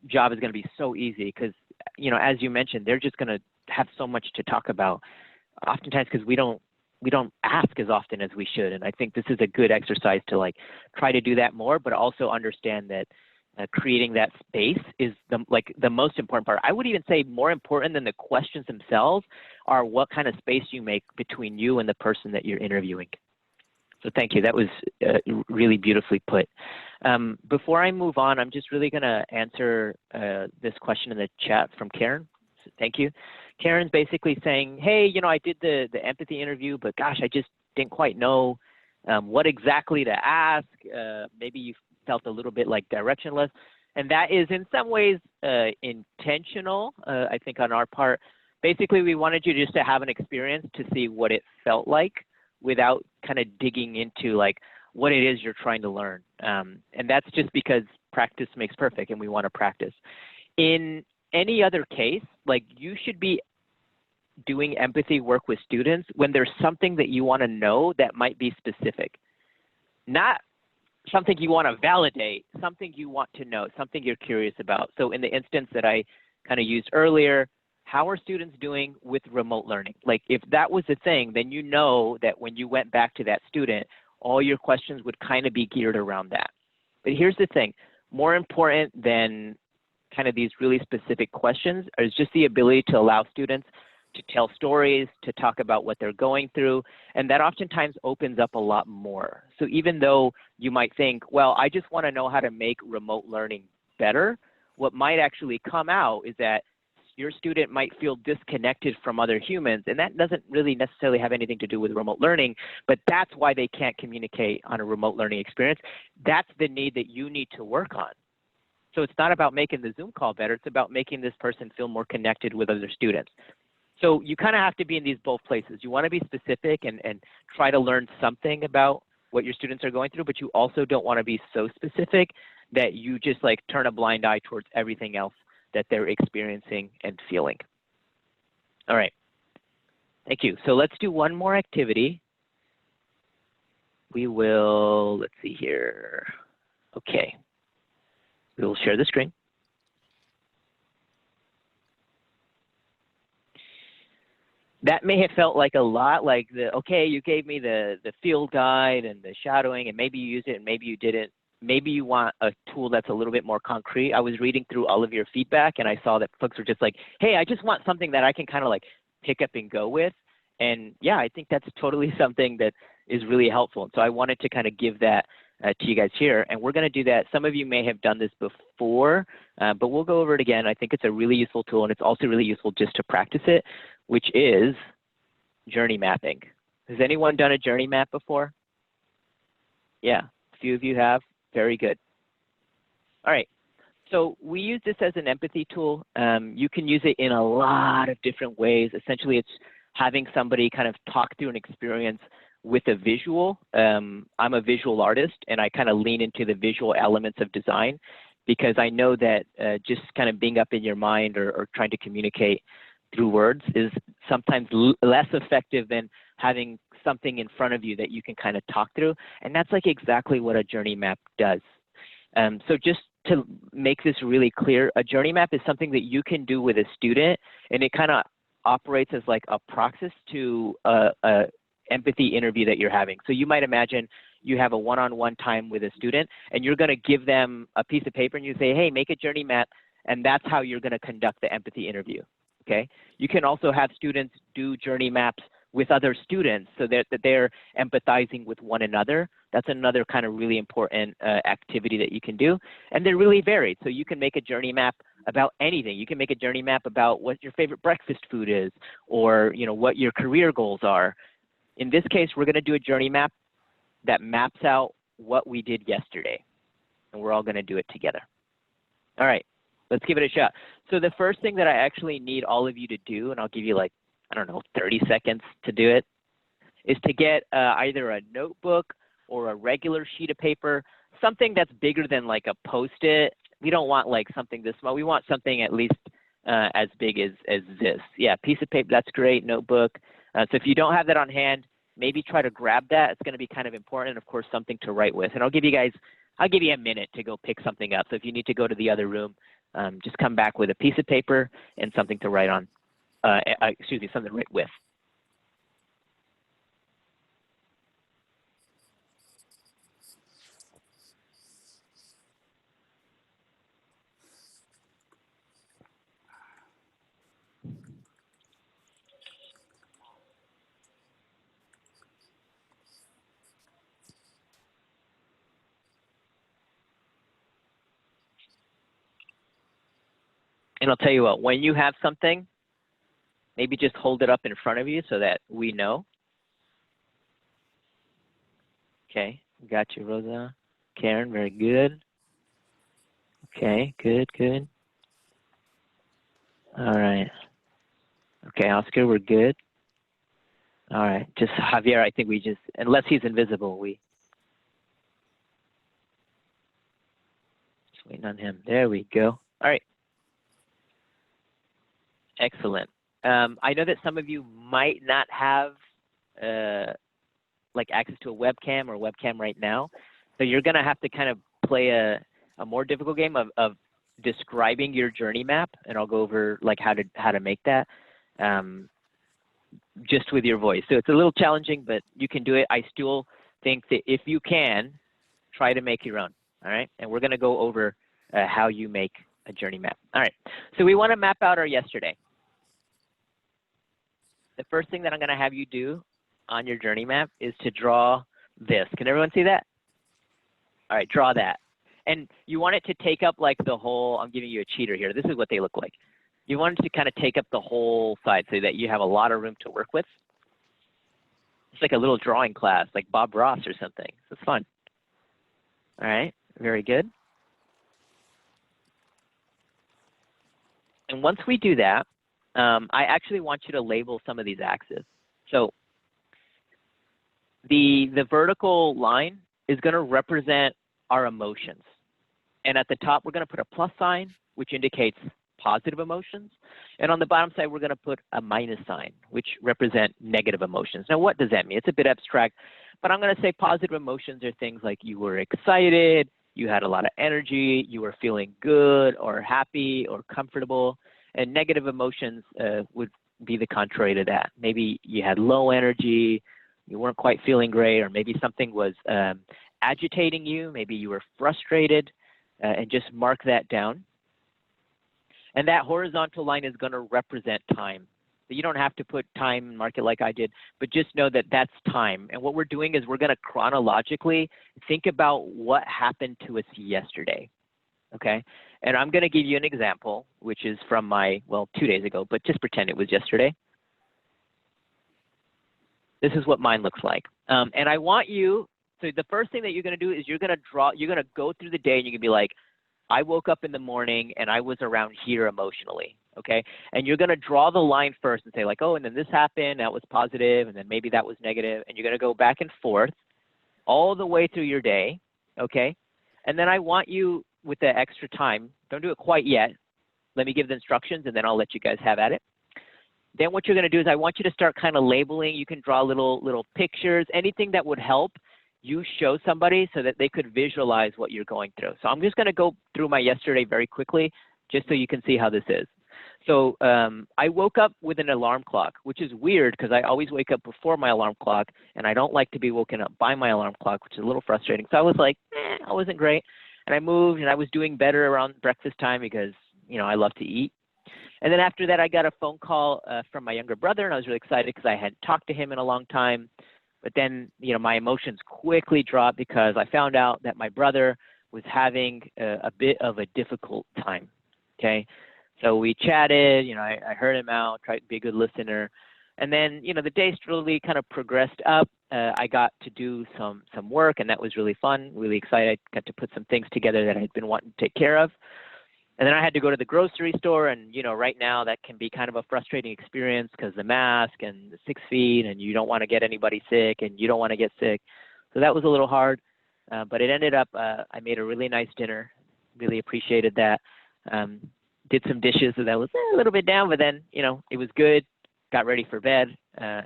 job is going to be so easy because, as you mentioned, they're just going to have so much to talk about, oftentimes because we don't ask as often as we should. And I think this is a good exercise to like try to do that more, but also understand that creating that space is the most important part. I would even say more important than the questions themselves are what kind of space you make between you and the person that you're interviewing. So thank you. That was really beautifully put. Before I move on, I'm just really going to answer this question in the chat from Karen. So thank you. Karen's basically saying, hey, I did the empathy interview, but gosh, I just didn't quite know what exactly to ask. Maybe you felt a little bit like directionless. And that is in some ways intentional, I think, on our part. Basically, we wanted you just to have an experience to see what it felt like without kind of digging into like what it is you're trying to learn. And that's just because practice makes perfect and we want to practice. In any other case, like you should be doing empathy work with students when there's something that you want to know that might be specific. Not something you want to validate, something you want to know, something you're curious about. So in the instance that I kind of used earlier, how are students doing with remote learning? Like if that was the thing, then you know that when you went back to that student, all your questions would kind of be geared around that. But here's the thing, more important than kind of these really specific questions is just the ability to allow students to tell stories, to talk about what they're going through, and that oftentimes opens up a lot more. So even though you might think, well, I just want to know how to make remote learning better, what might actually come out is that your student might feel disconnected from other humans, and that doesn't really necessarily have anything to do with remote learning, but that's why they can't communicate on a remote learning experience. That's the need that you need to work on. So it's not about making the Zoom call better, it's about making this person feel more connected with other students. So you kind of have to be in these both places. You want to be specific and try to learn something about what your students are going through, but you also don't want to be so specific that you just like turn a blind eye towards everything else that they're experiencing and feeling. All right, thank you. So let's do one more activity. We will, let's see here. Okay, we will share the screen. that may have felt like a lot, like okay, you gave me the field guide and the shadowing, and maybe you used it and maybe you didn't. Maybe you want a tool that's a little bit more concrete. I was reading through all of your feedback and I saw that folks were just like, hey, I just want something that I can kind of like pick up and go with. And yeah, I think that's totally something that is really helpful. And so I wanted to kind of give that to you guys here. And we're going to do that. Some of you may have done this before, but we'll go over it again. I think it's a really useful tool, and it's also really useful just to practice it, which is journey mapping. Has anyone done a journey map before? Yeah, a few of you have. Very good. All right. So we use this as an empathy tool. You can use it in a lot of different ways. Essentially, it's having somebody kind of talk through an experience with a visual. I'm a visual artist, and I kind of lean into the visual elements of design because I know that just kind of being up in your mind or trying to communicate through words is sometimes less effective than having something in front of you that you can kind of talk through. And that's like exactly what a journey map does. So just to make this really clear, a journey map is something that you can do with a student, and it kind of operates as like a proxy to a empathy interview that you're having. So you might imagine you have a one-on-one time with a student, and you're going to give them a piece of paper and you say, hey, make a journey map, and that's how you're going to conduct the empathy interview. Okay. You can also have students do journey maps with other students so that they're empathizing with one another. That's another kind of really important activity that you can do. And they're really varied. So you can make a journey map about anything. You can make a journey map about what your favorite breakfast food is, or what your career goals are. In this case, we're going to do a journey map that maps out what we did yesterday. And we're all going to do it together. All right. Let's give it a shot. So the first thing that I actually need all of you to do, and I'll give you like, I don't know, 30 seconds to do it, is to get either a notebook or a regular sheet of paper, something that's bigger than like a Post-it. We don't want like something this small. We want something at least as big as this. Yeah, piece of paper, that's great, notebook. So if you don't have that on hand, maybe try to grab that. It's going to be kind of important, and of course, something to write with. And I'll give you a minute to go pick something up. So if you need to go to the other room, just come back with a piece of paper and something to write on. Something to write with. And I'll tell you what, when you have something, maybe just hold it up in front of you so that we know. Okay, got you, Rosa. Karen, very good. Okay, good. All right. Okay, Oscar, we're good. All right, just Javier, I think we just, unless he's invisible, just waiting on him. There we go. All right. Excellent. I know that some of you might not have like access to a webcam or webcam right now, so you're going to have to kind of play a more difficult game of describing your journey map, and I'll go over like how to make that just with your voice. So it's a little challenging, but you can do it. I still think that if you can, try to make your own. All right, and we're going to go over how you make a journey map. All right, so we want to map out our yesterday. The first thing that I'm going to have you do on your journey map is to draw this. Can everyone see that? All right, draw that. And you want it to take up like the whole, I'm giving you a cheater here. This is what they look like. You want it to kind of take up the whole side so that you have a lot of room to work with. It's like a little drawing class, like Bob Ross or something. It's fun. All right, very good. And once we do that, I actually want you to label some of these axes. So the vertical line is going to represent our emotions. And at the top, we're going to put a plus sign, which indicates positive emotions. And on the bottom side, we're going to put a minus sign, which represent negative emotions. Now, what does that mean? It's a bit abstract, but I'm going to say positive emotions are things like you were excited, you had a lot of energy, you were feeling good or happy or comfortable. And negative emotions would be the contrary to that. Maybe you had low energy, you weren't quite feeling great, or maybe something was agitating you, maybe you were frustrated, and just mark that down. And that horizontal line is going to represent time. So you don't have to put time and mark it like I did, but just know that that's time. And what we're doing is we're going to chronologically think about what happened to us yesterday. Okay, and I'm going to give you an example, which is from my, well, 2 days ago, but just pretend it was yesterday. This is what mine looks like. And I want you, so the first thing that you're going to do is you're going to go through the day and you're going to be like, I woke up in the morning and I was around here emotionally, okay? And you're going to draw the line first and say like, oh, and then this happened, that was positive, and then maybe that was negative, and you're going to go back and forth all the way through your day, okay? And then I want you, with the extra time, don't do it quite yet. Let me give the instructions and then I'll let you guys have at it. Then what you're going to do is I want you to start kind of labeling. You can draw little pictures, anything that would help you show somebody so that they could visualize what you're going through. So I'm just going to go through my yesterday very quickly just so you can see how this is. So I woke up with an alarm clock, which is weird because I always wake up before my alarm clock and I don't like to be woken up by my alarm clock, which is a little frustrating. So I was like, I wasn't great. And I moved and I was doing better around breakfast time because, you know, I love to eat. And then after that, I got a phone call from my younger brother, and I was really excited because I hadn't talked to him in a long time. But then, you know, my emotions quickly dropped because I found out that my brother was having a bit of a difficult time, okay? So we chatted, you know, I heard him out, tried to be a good listener. And then, you know, the day slowly kind of progressed up. I got to do some work, and that was really fun, really excited. I got to put some things together that I had been wanting to take care of. And then I had to go to the grocery store, and, you know, right now that can be kind of a frustrating experience because the mask and the 6 feet, and you don't want to get anybody sick, and you don't want to get sick. So that was a little hard, but it ended up, I made a really nice dinner, really appreciated that. Did some dishes, so that was a little bit down, but then, you know, it was good. Got ready for bed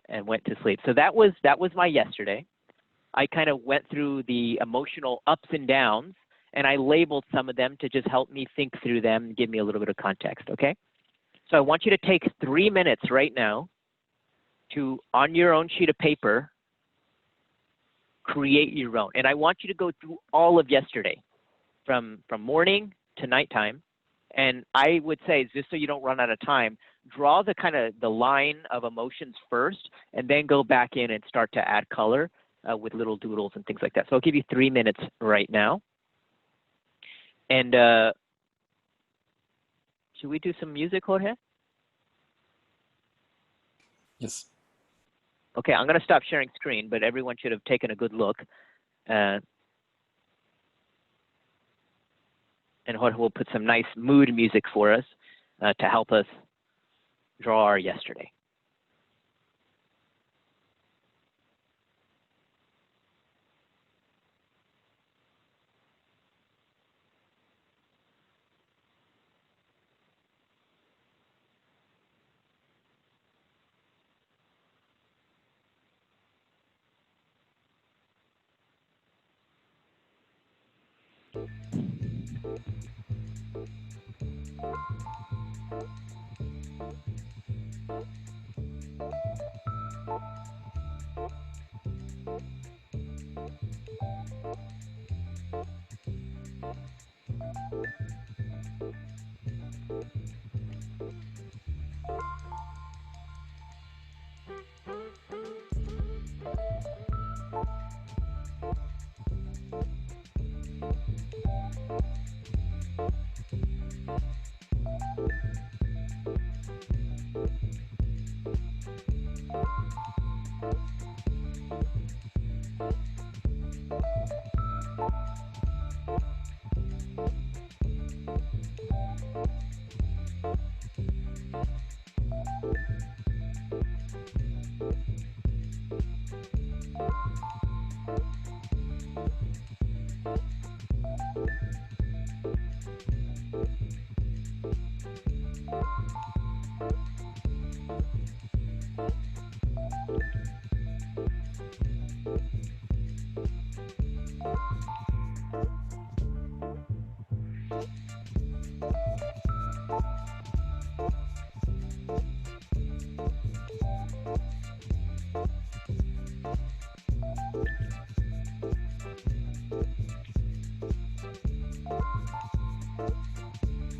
and went to sleep. So that was my yesterday. I kind of went through the emotional ups and downs, and I labeled some of them to just help me think through them and give me a little bit of context, okay? So I want you to take 3 minutes right now to, on your own sheet of paper, create your own. And I want you to go through all of yesterday, from morning to nighttime. And I would say, just so you don't run out of time, draw the kind of the line of emotions first, and then go back in and start to add color with little doodles and things like that. So I'll give you 3 minutes right now. And should we do some music, Jorge? Yes. Okay, I'm going to stop sharing screen, but everyone should have taken a good look. And Jorge will put some nice mood music for us to help us draw our yesterday.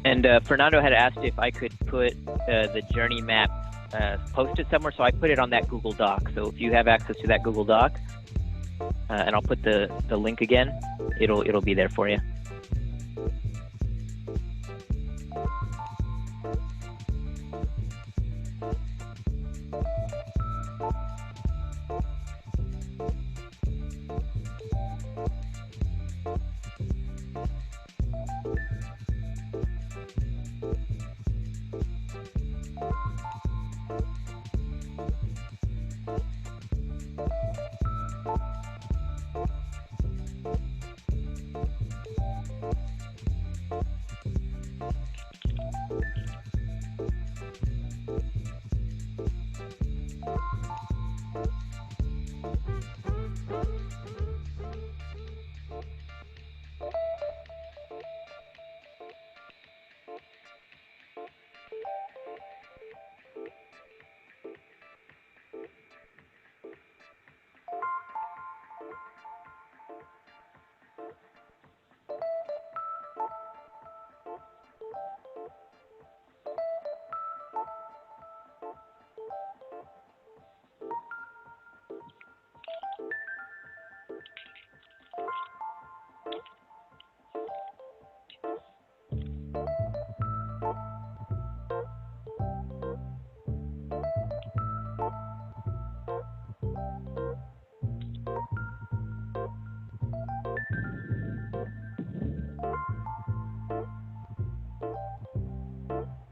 And Fernando had asked if I could put the journey map posted somewhere, so I put it on that Google Doc. So if you have access to that Google Doc, and I'll put the link again, it'll be there for you.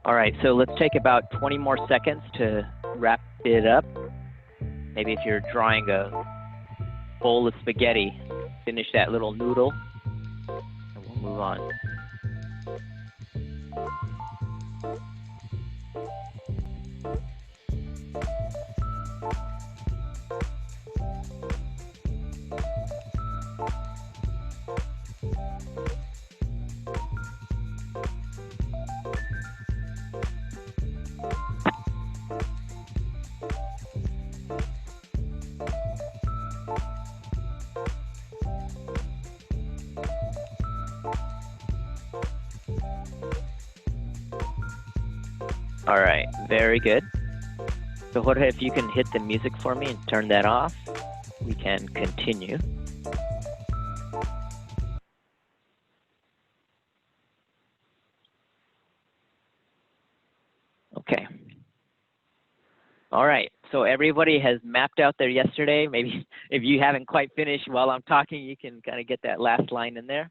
All right, so let's take about 20 more seconds to wrap it up. Maybe if you're drawing a bowl of spaghetti, finish that little noodle, and we'll move on. All right, very good. So Jorge, if you can hit the music for me and turn that off, we can continue. Okay. All right, so everybody has mapped out their yesterday. Maybe if you haven't quite finished while I'm talking, you can kind of get that last line in there.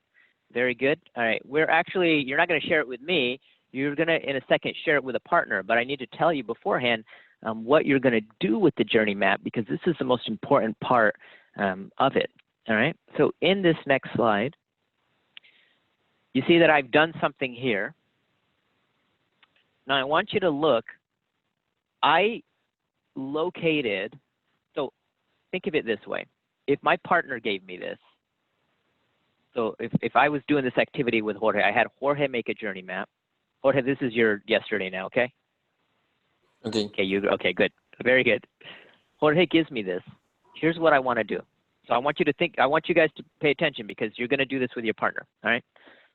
Very good. All right, you're not going to share it with me. You're going to, in a second, share it with a partner, but I need to tell you beforehand what you're going to do with the journey map, because this is the most important part of it, all right? So in this next slide, you see that I've done something here. Now I want you to look. I located, so think of it this way. If my partner gave me this, so if I was doing this activity with Jorge, I had Jorge make a journey map. Jorge, this is your yesterday now, okay? Okay. Okay, good. Very good. Jorge gives me this. Here's what I want to do. So I want you to think, I want you guys to pay attention, because you're going to do this with your partner, all right?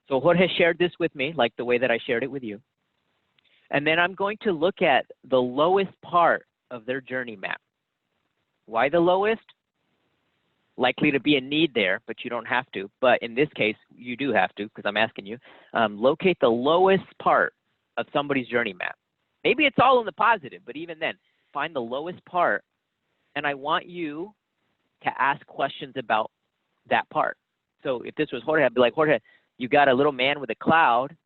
So Jorge shared this with me, like the way that I shared it with you. And then I'm going to look at the lowest part of their journey map. Why the lowest? Likely to be a need there, but you don't have to. But in this case, you do have to, because I'm asking you. Locate the lowest part of somebody's journey map. Maybe it's all in the positive, but even then, find the lowest part, and I want you to ask questions about that part. So if this was Jorge, I'd be like, Jorge, you got a little man with a cloud,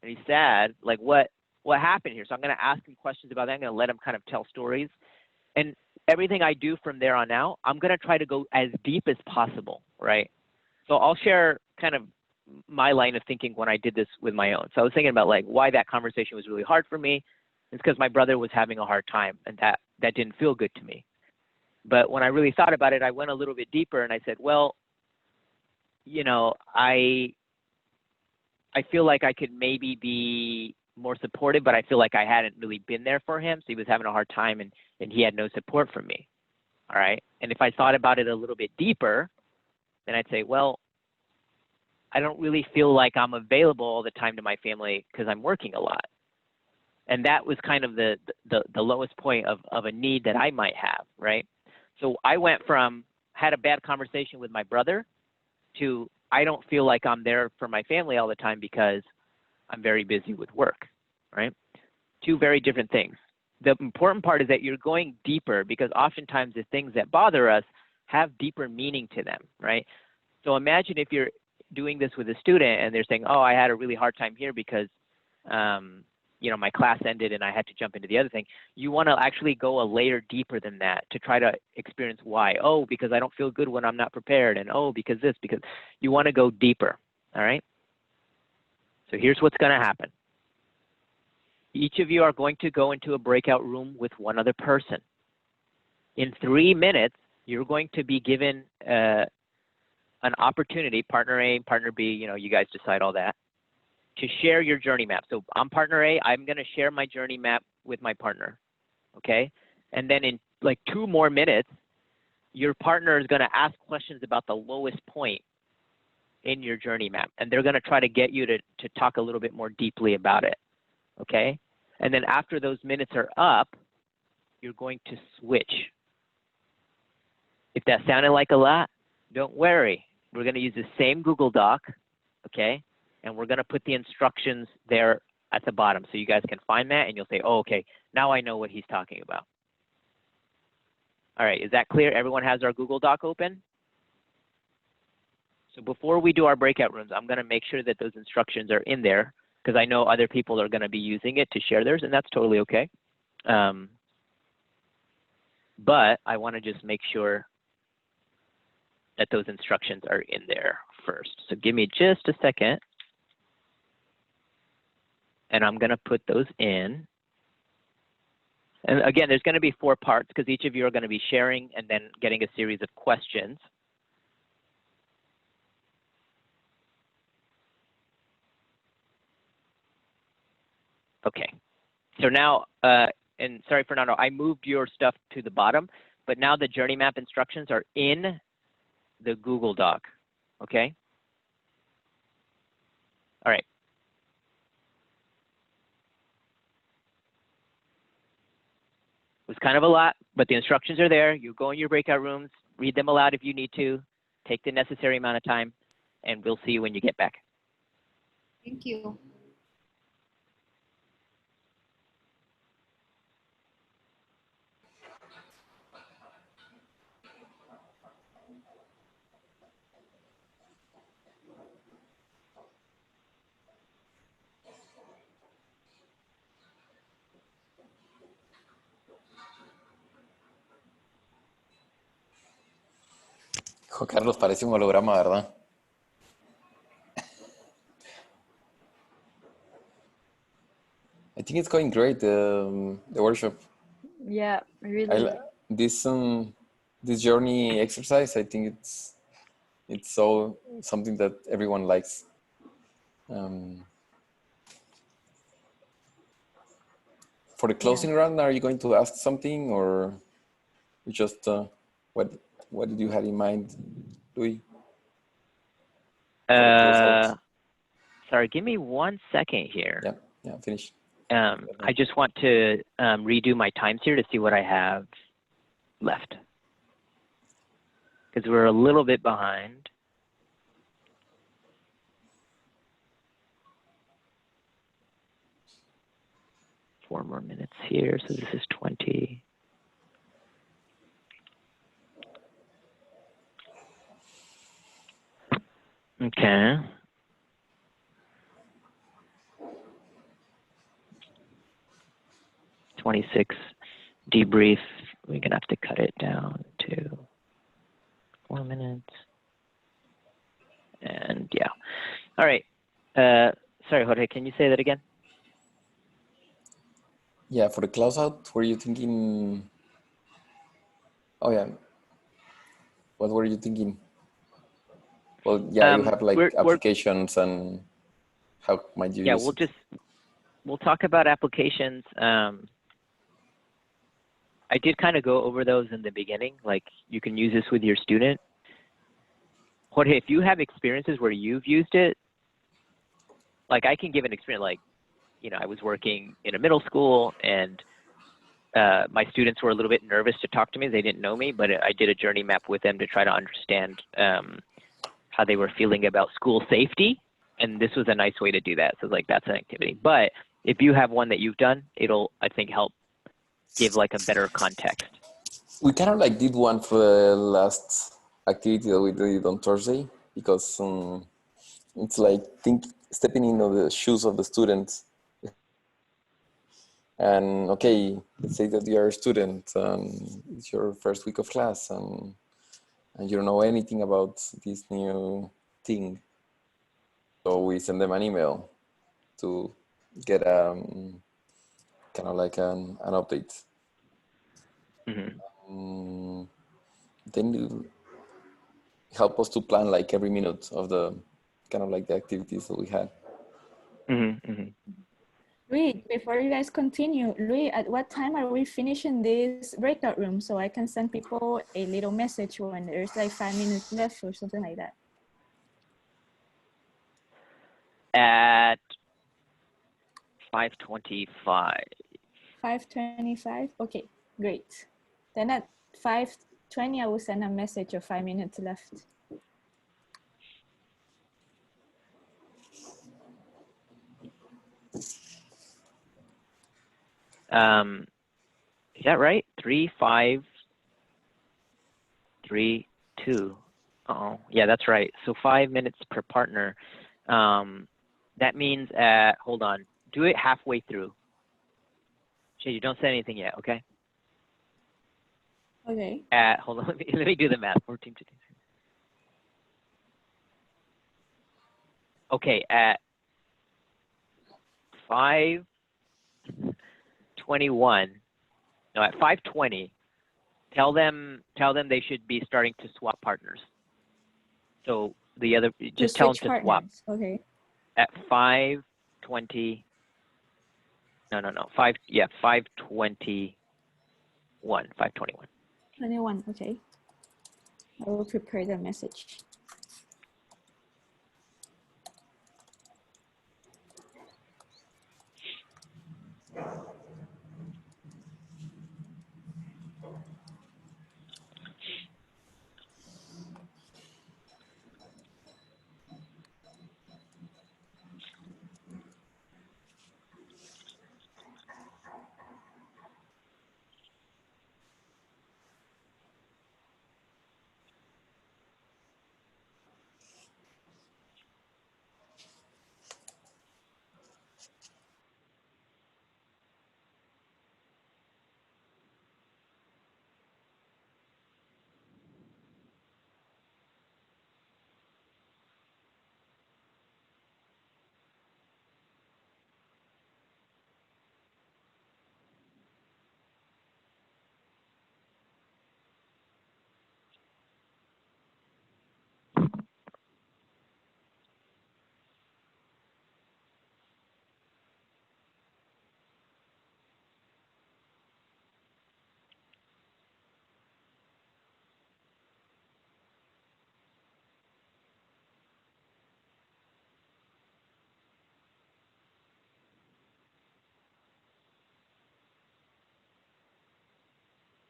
and he's sad. Like, what happened here? So I'm going to ask him questions about that. I'm going to let him kind of tell stories. And everything I do from there on out, I'm going to try to go as deep as possible, right? So I'll share kind of my line of thinking when I did this with my own. So I was thinking about like why that conversation was really hard for me. It's because my brother was having a hard time, and that didn't feel good to me. But when I really thought about it, I went a little bit deeper, and I said, well, you know, I feel like I could maybe be more supportive, but I feel like I hadn't really been there for him. So he was having a hard time, and he had no support from me. All right. And if I thought about it a little bit deeper, then I'd say, well, I don't really feel like I'm available all the time to my family because I'm working a lot. And that was kind of the lowest point of a need that I might have, right? So I went from had a bad conversation with my brother to I don't feel like I'm there for my family all the time because I'm very busy with work, right? Two very different things. The important part is that you're going deeper because oftentimes the things that bother us have deeper meaning to them, right? So imagine if you're doing this with a student and they're saying, oh, I had a really hard time here because, you know, my class ended and I had to jump into the other thing. You want to actually go a layer deeper than that to try to experience why. Oh, because I don't feel good when I'm not prepared. And oh, because this, because you want to go deeper, all right? So here's what's going to happen. Each of you are going to go into a breakout room with one other person. In 3 minutes, you're going to be given an opportunity, partner A, partner B, you know, you guys decide all that, to share your journey map. So I'm partner A, I'm going to share my journey map with my partner, okay? And then in like 2 more minutes, your partner is going to ask questions about the lowest point in your journey map. And they're going to try to get you to talk a little bit more deeply about it, okay? And then after those minutes are up, you're going to switch. If that sounded like a lot, don't worry. We're going to use the same Google Doc, okay? And we're going to put the instructions there at the bottom so you guys can find that and you'll say, oh, okay, now I know what he's talking about. All right, is that clear? Everyone has our Google Doc open? So before we do our breakout rooms, I'm going to make sure that those instructions are in there because I know other people are going to be using it to share theirs, and that's totally okay. But I want to just make sure that those instructions are in there first. So give me just a second. And I'm going to put those in. And again, there's going to be 4 parts because each of you are going to be sharing and then getting a series of questions. Okay. So now, and sorry, Fernando, I moved your stuff to the bottom, but now the journey map instructions are in the Google Doc, okay? All right. It was kind of a lot, but the instructions are there. You go in your breakout rooms, read them aloud if you need to, take the necessary amount of time, and we'll see you when you get back. Thank you. Hijo, Carlos, parece un holograma, ¿verdad? I think it's going great, the workshop. Yeah, really. This journey exercise, I think it's so something that everyone likes. For the closing round, are you going to ask something, or you just what did you have in mind, Louie? Sorry, give me 1 second here. Yeah, finish. I just want to redo my times here to see what I have left. Because we're a little bit behind. Four more minutes here, so this is 20. Okay. $26 debrief. We're gonna have to cut it down to 4 minutes. And yeah. All right. Sorry, Jorge, can you say that again? Yeah, for the closeout, were you thinking? Oh yeah. What were you thinking? Well, yeah, you have like applications and how might you use it? We'll talk about applications. I did kind of go over those in the beginning, like you can use this with your student. Jorge, if you have experiences where you've used it, like I can give an experience, like, you know, I was working in a middle school and my students were a little bit nervous to talk to me. They didn't know me, but I did a journey map with them to try to understand how they were feeling about school safety. And this was a nice way to do that. So like, that's an activity. But if you have one that you've done, it'll, I think, help give like a better context. We kind of like did one for the last activity that we did on Thursday, because it's like stepping into the shoes of the students. And okay, let's say that you are a student and it's your first week of class and you don't know anything about this new thing. So we send them an email to get kind of like an update. Mm-hmm. Then you help us to plan like every minute of the kind of like the activities that we had. Mm-hmm. Mm-hmm. Louis, before you guys continue, Louis, at what time are we finishing this breakout room so I can send people a little message when there's like 5 minutes left or something like that? At 5:25. 5:25? Okay, great. Then at 5:20, I will send a message of 5 minutes left. Is that right? 3, 5, 3, 2. Oh, yeah, that's right. So 5 minutes per partner. That means hold on. Do it halfway through. Shay, you don't say anything yet, okay? Okay. Hold on. Let me do the math. 14 to 2. Okay, at 5:21. No, at 5:20. Tell them they should be starting to swap partners. So the other, just tell them to swap. Okay. At 5:20. No. 5:21. 5:21. 21. Okay. I will prepare the message.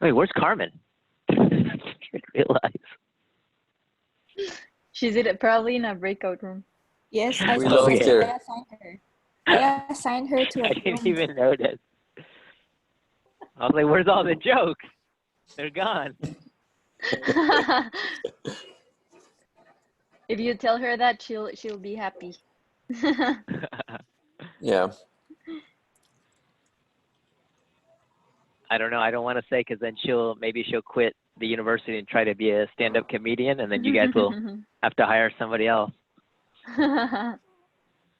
Wait, where's Carmen? I didn't realize. She's probably in a breakout room. Yes, We lost her. I assigned her. I assigned her to a I didn't room. even notice. I was like, where's all the jokes? They're gone. If you tell her that, she'll be happy. Yeah. I don't know. I don't want to say because then maybe she'll quit the university and try to be a stand-up comedian, and then you guys will have to hire somebody else.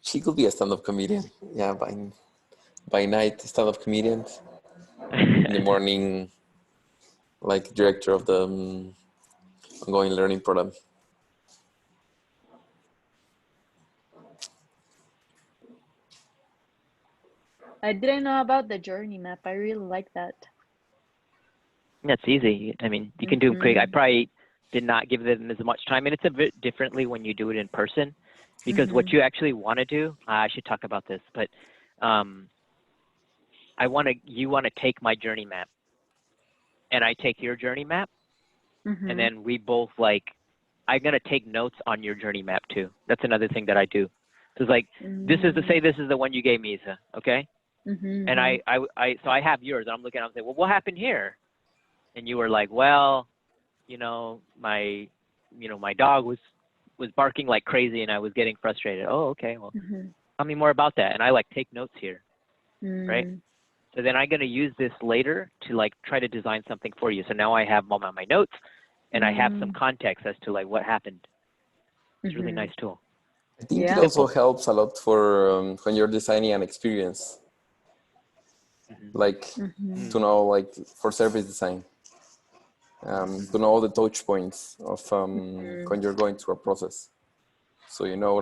She could be a stand-up comedian. Yeah, by night stand-up comedian. In the morning, like director of the ongoing learning program. I didn't know about the journey map. I really like that. That's easy. I mean, you can do them quick. I probably did not give them as much time. And it's a bit differently when you do it in person, because what you actually want to do, I should talk about this, but you want to take my journey map and I take your journey map, and then we both I'm going to take notes on your journey map too. That's another thing that I do. So it's like, this is the one you gave me, Isa, okay? And so I have yours, and I'm looking, I'm saying, well, what happened here? And you were like, well, my dog was barking like crazy and I was getting frustrated. Oh, okay. Well, tell me more about that. And I take notes here, right? So then I'm going to use this later to try to design something for you. So now I have all my notes and I have some context as to what happened. It's a really nice tool. I think it also helps a lot for when you're designing an experience, to know for service design, to know the touch points of when you're going through a process. So you know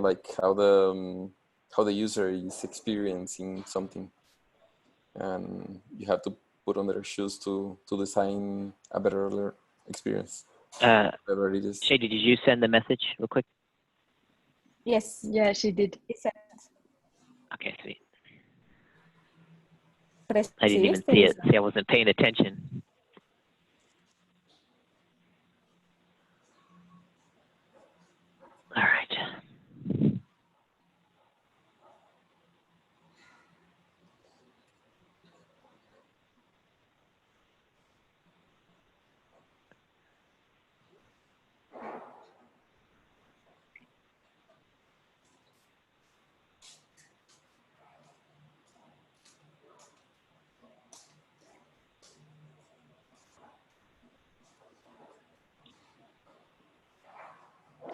how the user is experiencing something, and you have to put on their shoes to design a better experience. Whatever it is. Shady, did you send the message real quick? Yes. Yeah, she did. Okay, sweet. I didn't even see it. See, I wasn't paying attention. All right.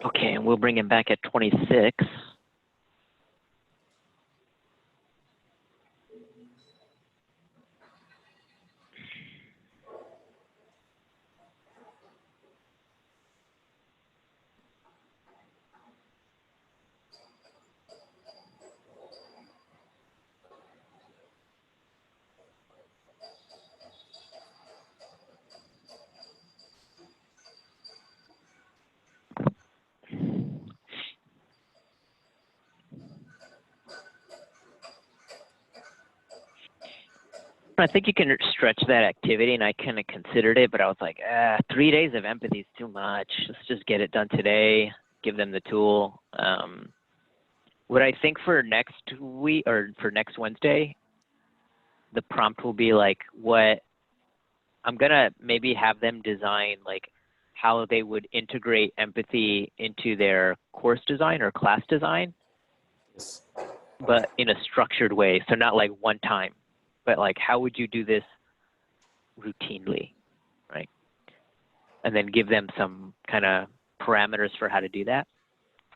Okay, and we'll bring him back at 26. I think you can stretch that activity, and I kind of considered it, but I was like, 3 days of empathy is too much. Let's just get it done today, give them the tool. What I think for next week or for next Wednesday, the prompt will be what I'm going to maybe have them design how they would integrate empathy into their course design or class design, but in a structured way. So not one time, but how would you do this routinely, right? And then give them some kind of parameters for how to do that.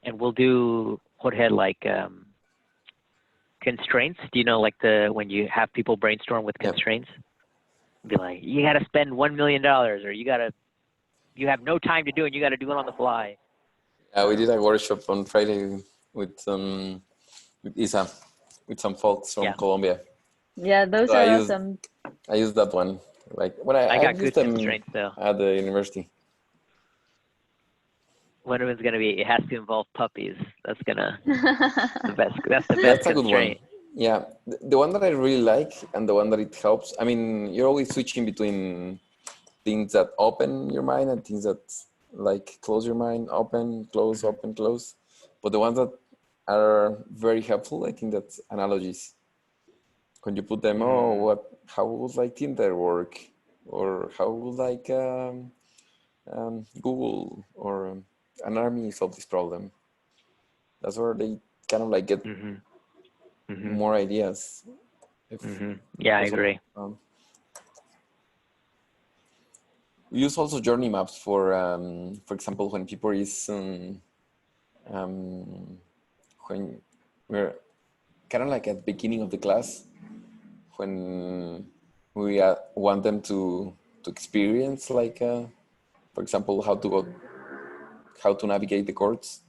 And we'll do, Jorge, constraints. Do you know when you have people brainstorm with constraints? Be like, you got to spend $1 million, or you have no time to do it, you got to do it on the fly. Yeah, we did a workshop on Friday with Isa, with some folks from Colombia. Yeah, those are awesome. I used that one. I got good constraints though at the university. One of them's gonna be, it has to involve puppies. That's the best. That's the best That's a good constraint. one. Yeah, the one that I really like and the one that it helps. I mean, you're always switching between things that open your mind and things that close your mind, open, close, open, close. But the ones that are very helpful, I think that's analogies. When you put them, how would Tinder work, or how would Google or an army solve this problem? That's where they kind of get more ideas. Yeah, I agree. We use also journey maps for example, when people is when we're kind of at the beginning of the class, when we want them to experience for example, how to navigate the courts,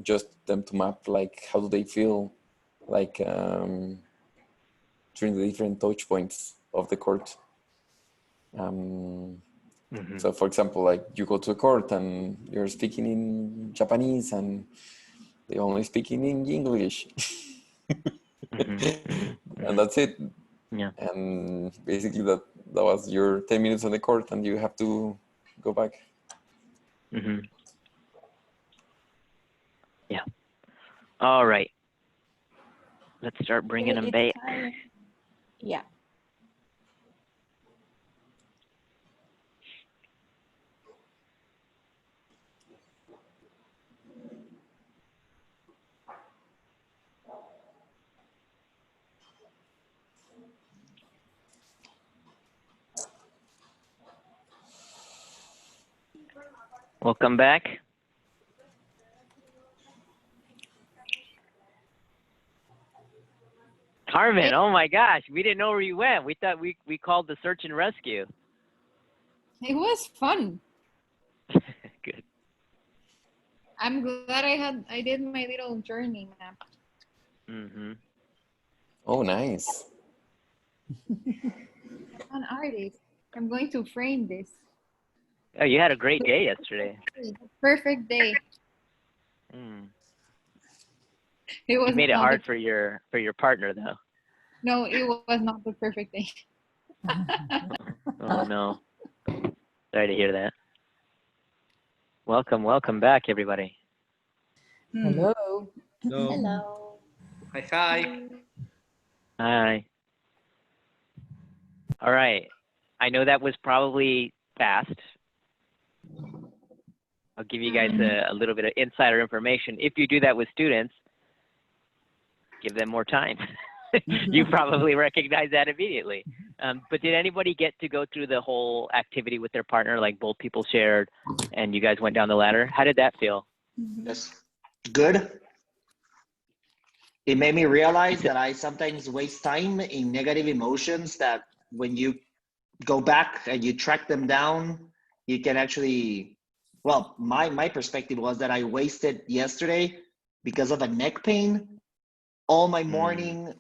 just them to map how do they feel during the different touch points of the court. So for example, like you go to a court and you're speaking in Japanese and they only speak in English. And that's it. Yeah. And basically that was your 10 minutes on the court and you have to go back. Yeah. All right. Let's start bringing them back. Yeah. Welcome back. Carmen, oh my gosh, we didn't know where you went. We thought we called the search and rescue. It was fun. Good. I'm glad I did my little journey map. Oh, nice. I'm an artist. I'm going to frame this. Oh, you had a great day yesterday. Perfect day. It was. You made it hard for your partner, though. No, it was not the perfect day. Oh no. Sorry to hear that. Welcome back, everybody. Hello. Hello. Hi. Hi. All right. I know that was probably fast. I'll give you guys a little bit of insider information. If you do that with students, give them more time. You probably recognize that immediately. But did anybody get to go through the whole activity with their partner, like both people shared and you guys went down the ladder? How did that feel? Yes. Good. It made me realize that I sometimes waste time in negative emotions that when you go back and you track them down, you can actually, well, my perspective was that I wasted yesterday because of a neck pain all my morning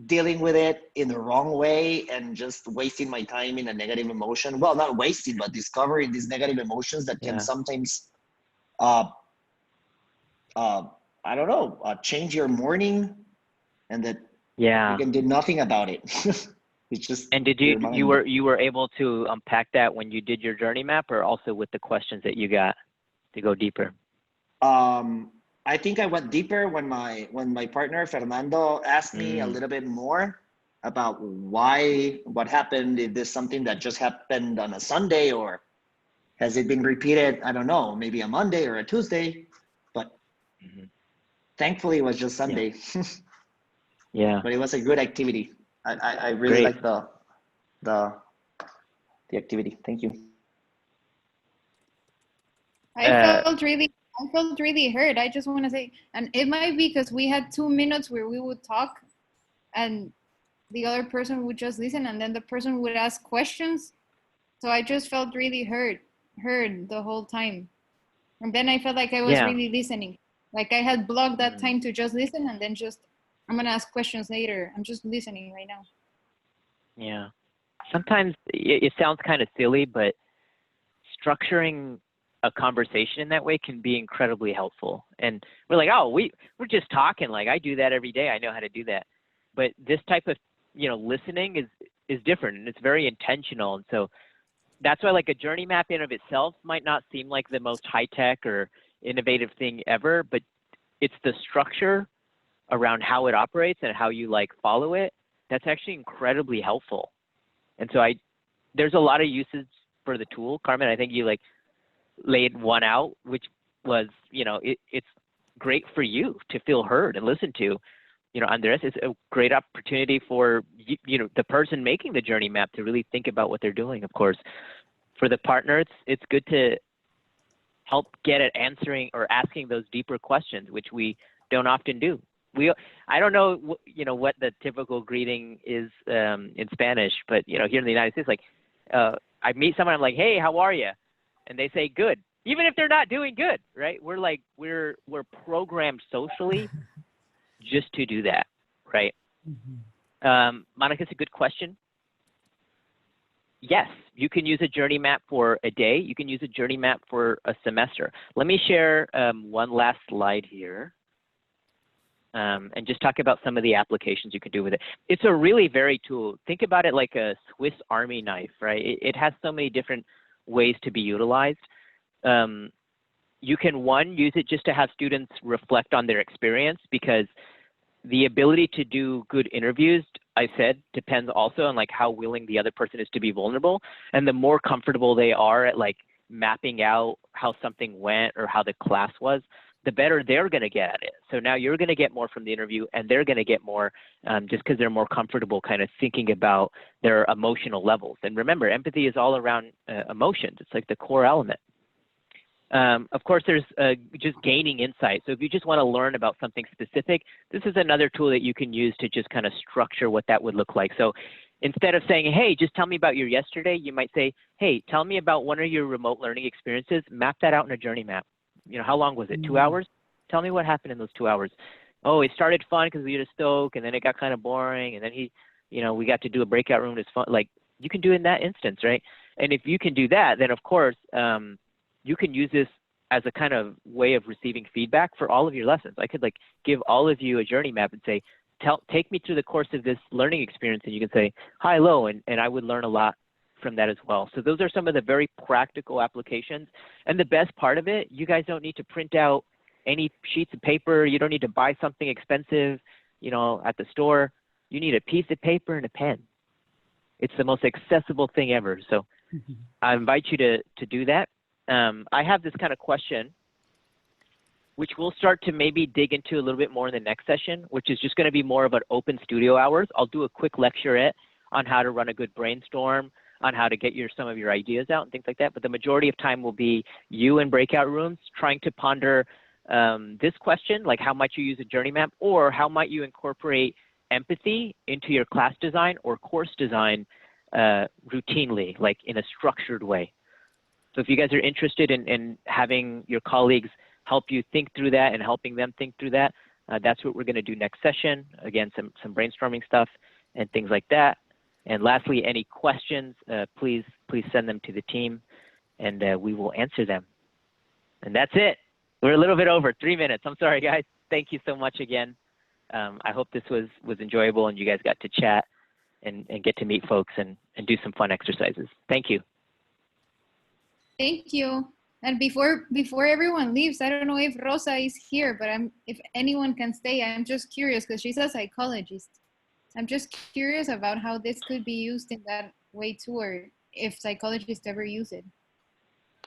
dealing with it in the wrong way and just wasting my time in a negative emotion. Well, not wasting, but discovering these negative emotions that can sometimes, I don't know, change your morning, and that you can do nothing about it. It's just. And did you were able to unpack that when you did your journey map, or also with the questions that you got to go deeper? I think I went deeper when my partner Fernando asked me a little bit more about what happened. Is this something that just happened on a Sunday, or has it been repeated? I don't know, maybe a Monday or a Tuesday, but thankfully it was just Sunday. Yeah. But it was a good activity. I really like the activity. Thank you. I felt really hurt. I just want to say, and it might be because we had 2 minutes where we would talk and the other person would just listen, and then the person would ask questions. So I just felt really heard the whole time. And then I felt like I was really listening. Like I had blocked that time to just listen, and then I'm going to ask questions later. I'm just listening right now. Yeah. Sometimes it sounds kind of silly, but structuring a conversation in that way can be incredibly helpful. And we're like, oh, we're just talking. Like I do that every day. I know how to do that. But this type of, listening is different, and it's very intentional. And so that's why like a journey map in of itself might not seem like the most high tech or innovative thing ever, but it's the structure around how it operates and how you like follow it. That's actually incredibly helpful. And so there's a lot of uses for the tool. Carmen, I think you like laid one out, which was, it's great for you to feel heard and listened to. Andres, it's a great opportunity for, the person making the journey map to really think about what they're doing, of course. For the partner, it's good to help get at answering or asking those deeper questions, which we don't often do. I don't know, what the typical greeting is in Spanish, but, here in the United States, like, I meet someone, I'm like, hey, how are you? And they say good, even if they're not doing good, right? We're programmed socially just to do that, right? Monica, it's a good question. yes, you can use a journey map for a day. You can use a journey map for a semester. Let me share one last slide here. And just talk about some of the applications you can do with it. It's a really varied tool. Think about it like a Swiss Army knife, right? It has so many different ways to be utilized. You can, one, use it just to have students reflect on their experience, because the ability to do good interviews, I said, depends also on like how willing the other person is to be vulnerable. And the more comfortable they are at like mapping out how something went or how the class was, the better they're going to get at it. So now you're going to get more from the interview, and they're going to get more just because they're more comfortable kind of thinking about their emotional levels. And remember, empathy is all around emotions. It's like the core element. Of course, there's just gaining insight. So if you just want to learn about something specific, this is another tool that you can use to just kind of structure what that would look like. So instead of saying, hey, just tell me about your yesterday, you might say, hey, tell me about one of your remote learning experiences. Map that out in a journey map. You know, how long was it? 2 hours? Tell me what happened in those 2 hours. Oh, it started fun because we had a stoke, and then it got kind of boring, and then we got to do a breakout room. It's fun. Like, you can do it in that instance, right? And if you can do that, then of course, you can use this as a kind of way of receiving feedback for all of your lessons. I could like give all of you a journey map and say, take me through the course of this learning experience, and you can say hi, low, and I would learn a lot from that as well. So those are some of the very practical applications. And the best part of it, you guys don't need to print out any sheets of paper. You don't need to buy something expensive, you know, at the store. You need a piece of paper and a pen. It's the most accessible thing ever. So I invite you to do that. I have this kind of question, which we'll start to maybe dig into a little bit more in the next session, which is just going to be more of an open studio hours. I'll do a quick lecturette on how to run a good brainstorm, on how to get some of your ideas out and things like that. But the majority of time will be you in breakout rooms trying to ponder this question, like how might you use a journey map, or how might you incorporate empathy into your class design or course design routinely, like in a structured way. So if you guys are interested in having your colleagues help you think through that and helping them think through that, that's what we're going to do next session. Again, some brainstorming stuff and things like that. And lastly, any questions, please send them to the team, and we will answer them. And that's it. We're a little bit over 3 minutes. I'm sorry, guys. Thank you so much again. I hope this was enjoyable, and you guys got to chat and get to meet folks and do some fun exercises. Thank you. Thank you. And before everyone leaves, I don't know if Rosa is here, but if anyone can stay, I'm just curious because she's a psychologist. I'm just curious about how this could be used in that way too, or if psychologists ever use it.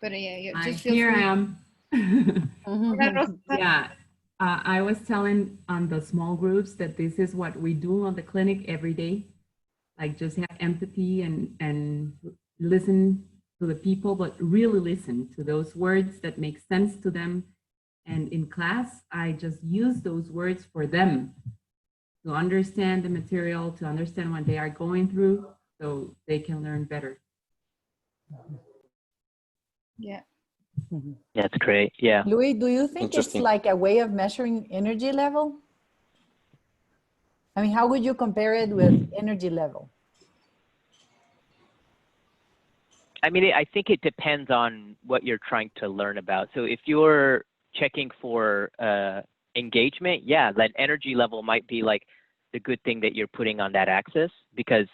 But yeah, just feel here free. I am. Yeah, I was telling on the small groups that this is what we do on the clinic every day. Like just have empathy and listen to the people, but really listen to those words that make sense to them. And in class, I just use those words for them to understand the material, to understand what they are going through, so they can learn better. Yeah. That's great. Yeah. Louie, do you think it's like a way of measuring energy level? I mean, how would you compare it with energy level? I mean, I think it depends on what you're trying to learn about. So if you're checking for engagement, yeah, that energy level might be like the good thing that you're putting on that axis, because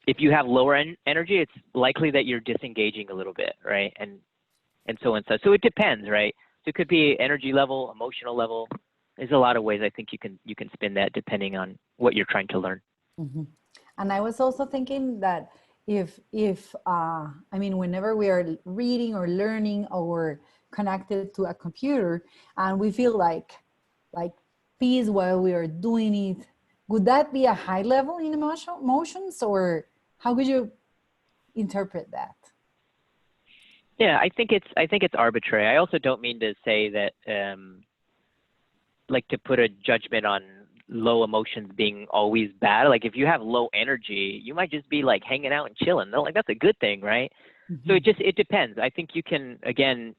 if you have lower energy, it's likely that you're disengaging a little bit, right? And so and so. So it depends, right? So it could be energy level, emotional level. There's a lot of ways I think you can spin that depending on what you're trying to learn. Mm-hmm. And I was also thinking that if I mean, whenever we are reading or learning or connected to a computer and we feel like peace while we are doing it, would that be a high level in emotions, or how would you interpret that? Yeah, I think it's arbitrary. I also don't mean to say that like to put a judgment on low emotions being always bad. Like if you have low energy, you might just be like hanging out and chilling. Like that's a good thing, right? Mm-hmm. So it depends. I think you can, again,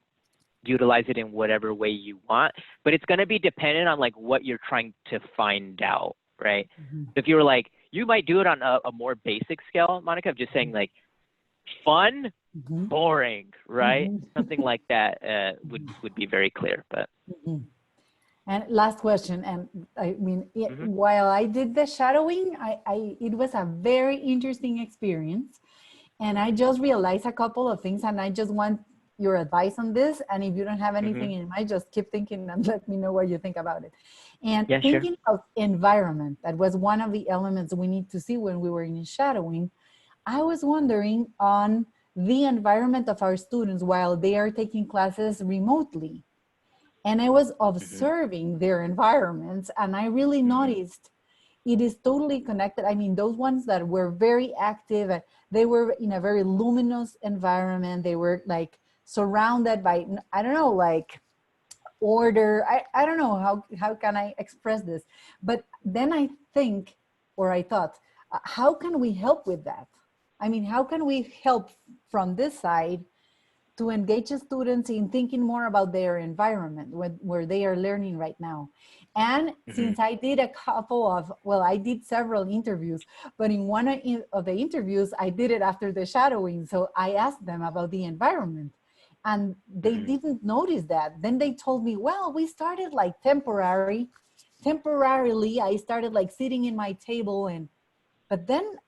utilize it in whatever way you want, but it's going to be dependent on like what you're trying to find out, right? Mm-hmm. If you were like, you might do it on a more basic scale, Monica, of just saying like fun, boring, right? Something like that would be very clear. But and last question, and I mean, while I did the shadowing, it was a very interesting experience, and I just realized a couple of things, and I just want your advice on this. And if you don't have anything in mind, just keep thinking and let me know what you think about it. And thinking of environment, that was one of the elements we need to see when we were in shadowing. I was wondering on the environment of our students while they are taking classes remotely. And I was observing their environments, and I really noticed it is totally connected. I mean, those ones that were very active, they were in a very luminous environment. They were like surrounded by, I don't know, like order. I don't know, how can I express this? But then I think, or I thought, how can we help with that? I mean, how can we help from this side to engage the students in thinking more about their environment where they are learning right now? And since I did I did several interviews, but in one of the interviews, I did it after the shadowing. So I asked them about the environment, and they didn't notice that. Then they told me, well, we started like temporarily, I started like sitting in my table, but then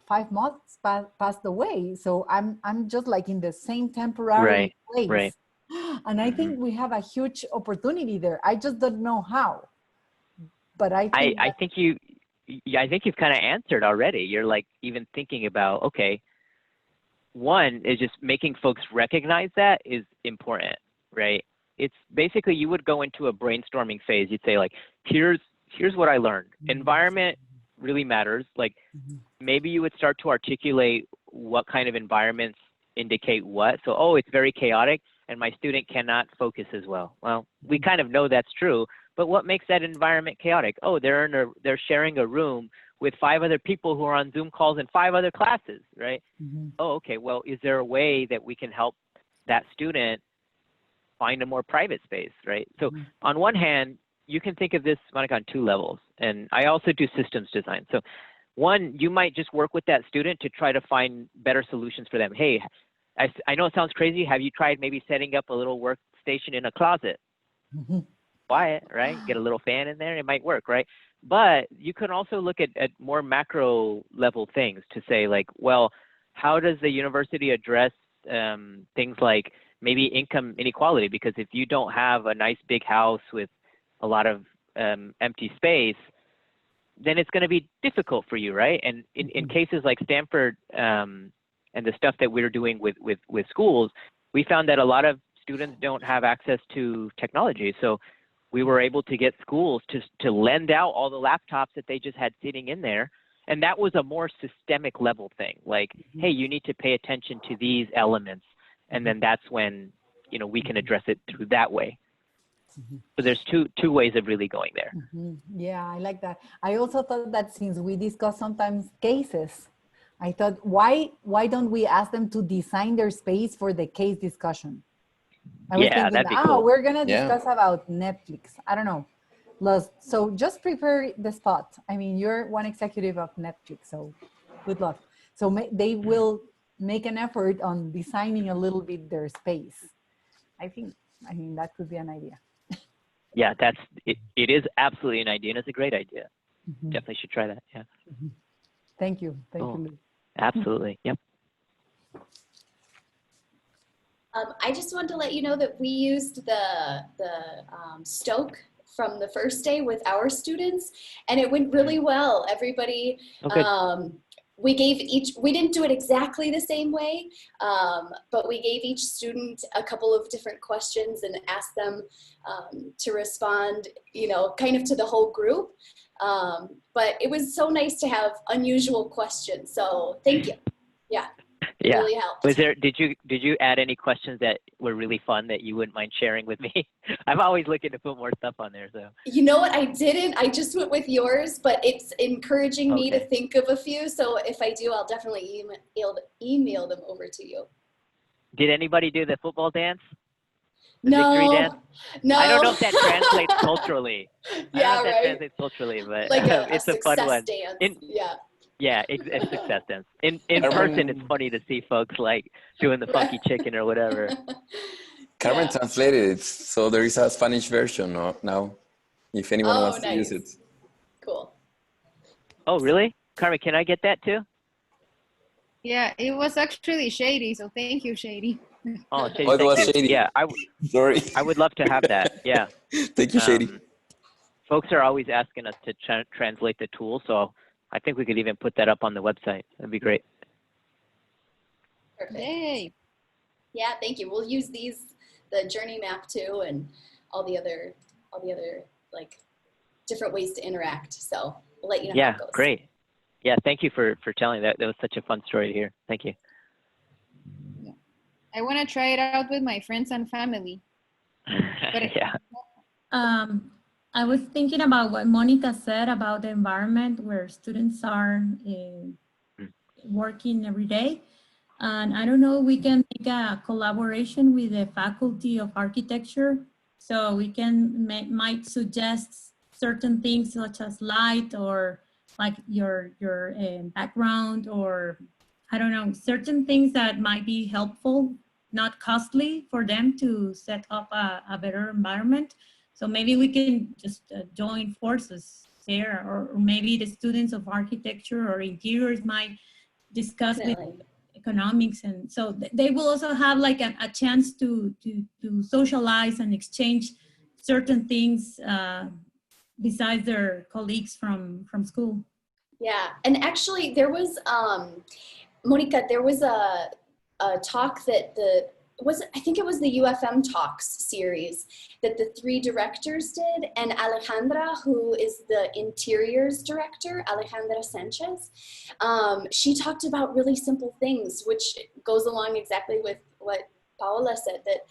5 months passed away. So I'm just like in the same temporary place. Right. And I think we have a huge opportunity there. I just don't know how. But I think you've kind of answered already. You're like even thinking about, okay, one is just making folks recognize that is important, right? It's basically, you would go into a brainstorming phase. You'd say like, here's what I learned. Environment really matters. Like maybe you would start to articulate what kind of environments indicate what. So, oh, it's very chaotic and my student cannot focus as well. Well, we kind of know that's true, but what makes that environment chaotic? Oh, they're sharing a room with 5 other people who are on Zoom calls in 5 other classes, right? Oh, okay, well, is there a way that we can help that student find a more private space, right? So on one hand, you can think of this, Monica, on 2 levels. And I also do systems design. So one, you might just work with that student to try to find better solutions for them. Hey, I know it sounds crazy. Have you tried maybe setting up a little workstation in a closet? Quiet, right? Get a little fan in there, it might work, right? But you can also look at more macro level things to say like, well, how does the university address things like maybe income inequality? Because if you don't have a nice big house with a lot of empty space, then it's going to be difficult for you, right? And in cases like Stanford and the stuff that we're doing with schools, we found that a lot of students don't have access to technology. So we were able to get schools to lend out all the laptops that they just had sitting in there. And that was a more systemic level thing. Like, hey, you need to pay attention to these elements. And then that's when, we can address it through that way. So there's two ways of really going there. Yeah, I like that. I also thought that since we discuss sometimes cases, I thought, why don't we ask them to design their space for the case discussion? I was thinking, that'd be cool. We're going to discuss about Netflix. I don't know. So just prepare the spot. I mean, you're one executive of Netflix, so good luck. So they will make an effort on designing a little bit their space. I think that could be an idea. Yeah, it is absolutely an idea, and it's a great idea. Definitely should try that. Yeah. Thank you. Thank you, Lou. Absolutely. Yep. I just wanted to let you know that we used the Stoke from the first day with our students, and it went really well. Everybody, we didn't do it exactly the same way, but we gave each student a couple of different questions and asked them to respond, kind of to the whole group. But it was so nice to have unusual questions. So thank you. Yeah. It really helped. Did you add any questions that were really fun that you wouldn't mind sharing with me? I'm always looking to put more stuff on there. So you know what, I didn't. I just went with yours, but it's encouraging me to think of a few. So if I do, I'll definitely email them over to you. Did anybody do the football dance? No. Victory dance? No. I don't know if that translates culturally. Yeah, I don't know if that translates culturally, but like it's a fun one. Dance. Yeah. Yeah, it's success dance. In person, it's funny to see folks like doing the funky chicken or whatever. Carmen translated it, so there is a Spanish version now, if anyone wants to use it. Cool. Oh, really? Carmen, can I get that too? Yeah, it was actually Shady, so thank you, Shady. Oh, Shady, it was thank you. Shady. Yeah, Sorry. I would love to have that. Yeah. Thank you, Shady. Folks are always asking us to translate the tool, so I think we could even put that up on the website. That'd be great. Perfect. Yay. Yeah, thank you. We'll use the journey map too, and all the other like different ways to interact. So we'll let you know how it goes. Yeah, great. Yeah, thank you for telling that. That was such a fun story to hear. Thank you. Yeah. I want to try it out with my friends and family. Yeah. I was thinking about what Monica said about the environment where students are working every day. And I don't know, we can make a collaboration with the Faculty of Architecture. So we can might suggest certain things such as light or like your background, or I don't know, certain things that might be helpful, not costly for them to set up a better environment. So maybe we can just join forces there, or maybe the students of architecture or interiors might discuss with economics, and so they will also have like a chance to socialize and exchange certain things besides their colleagues from school. Yeah, and actually there was Monica, there was a talk that I think it was the UFM Talks series that the 3 directors did, and Alejandra, who is the interiors director, Alejandra Sanchez, she talked about really simple things, which goes along exactly with what Paola said, that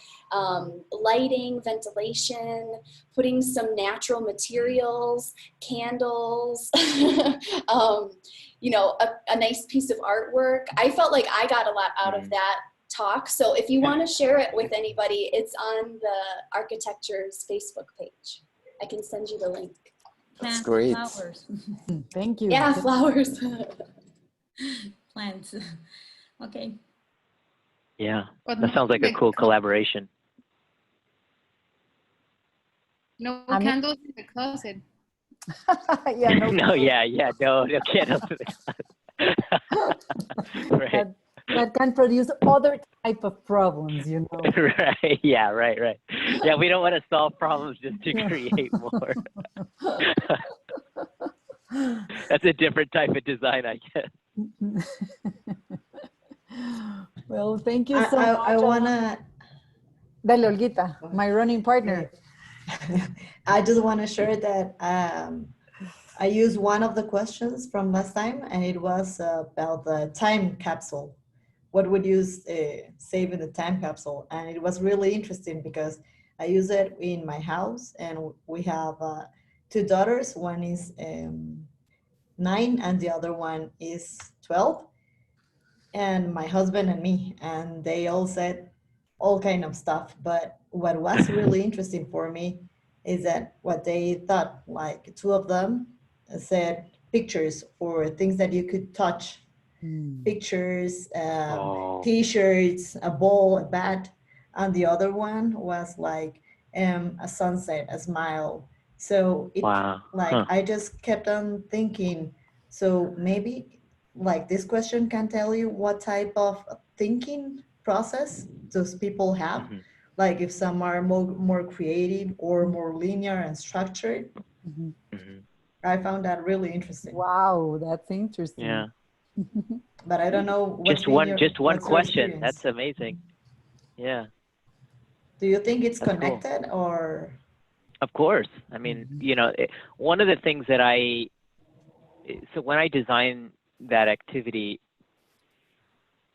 lighting, ventilation, putting some natural materials, candles, you know, a nice piece of artwork. I felt like I got a lot out of that talk. So if you want to share it with anybody, it's on the Architecture's Facebook page. I can send you the link. That's great. Flowers. Thank you. Yeah, flowers. Plants. Okay. Yeah, that sounds like a cool collaboration. No candles in the closet. Yeah, no candles in the closet. Right. That can produce other type of problems, you know. Right. Yeah. Right. Yeah, we don't want to solve problems just to create more. That's a different type of design, I guess. Well, thank you so much. I wanna. Dale, Olguita, my running partner. I just want to share that I used one of the questions from last time, and it was about the time capsule. What would you save in the time capsule? And it was really interesting because I use it in my house, and we have 2 daughters. One is 9 and the other one is 12. And my husband and me, and they all said all kind of stuff. But what was really interesting for me is that what they thought, like 2 of them said pictures or things that you could touch. Pictures, t-shirts, a ball, a bat, and the other one was like a sunset, a smile. So it I just kept on thinking, so maybe like this question can tell you what type of thinking process those people have. Like if some are more creative or more linear and structured. I found that really interesting. Wow, that's interesting. Yeah. But I don't know. Just one question. That's amazing. Yeah. Do you think it's connected or? Of course. I mean, you know, one of the things that so when I designed that activity,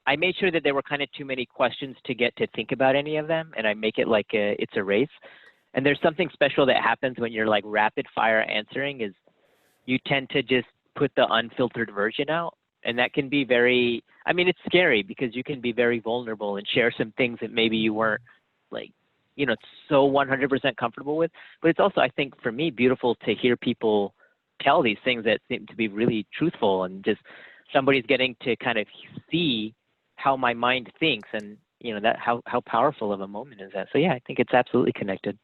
I made sure that there were kind of too many questions to get to think about any of them, and I make it like it's a race. And there's something special that happens when you're like rapid fire answering is you tend to just put the unfiltered version out. And that can be very, I mean, it's scary because you can be very vulnerable and share some things that maybe you weren't like, so 100% comfortable with. But it's also, I think, for me, beautiful to hear people tell these things that seem to be really truthful, and just somebody's getting to kind of see how my mind thinks, and you know, that how powerful of a moment is that. So yeah, I think it's absolutely connected.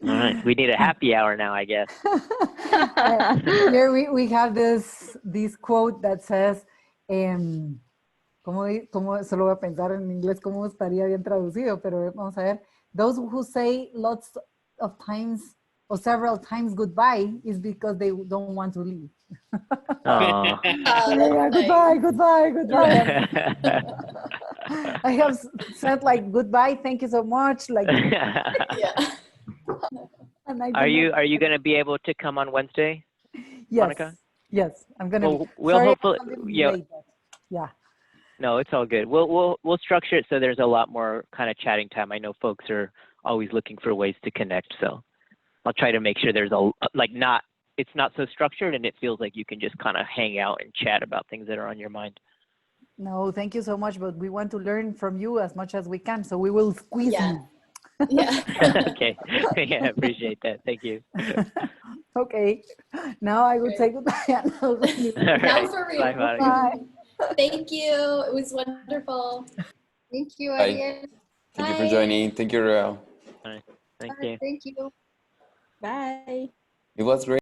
All right, we need a happy hour now, I guess. Here we have this quote that says, ¿cómo se lo voy a pensar en inglés? ¿Cómo estaría bien traducido? Pero vamos a ver. Those who say lots of times or several times goodbye is because they don't want to leave. Oh. Yeah, goodbye, goodbye, goodbye. I have said like goodbye, thank you so much. Like, yeah. Are you going to be able to come on Wednesday, yes, Monica? Yes, I'm going to. Well, we'll hopefully, yeah. No, it's all good. We'll structure it so there's a lot more kind of chatting time. I know folks are always looking for ways to connect, so I'll try to make sure there's it's not so structured and it feels like you can just kind of hang out and chat about things that are on your mind. No, thank you so much, but we want to learn from you as much as we can, so we will squeeze you. Yeah. Okay. Yeah, I appreciate that. Thank you. Okay. Now I will say goodbye. Now for real. Bye. Thank you. It was wonderful. Thank you, Bye. Ariel. Thank you for joining. Thank you, Rael. All right. Thank you. Thank you. Bye. It was great.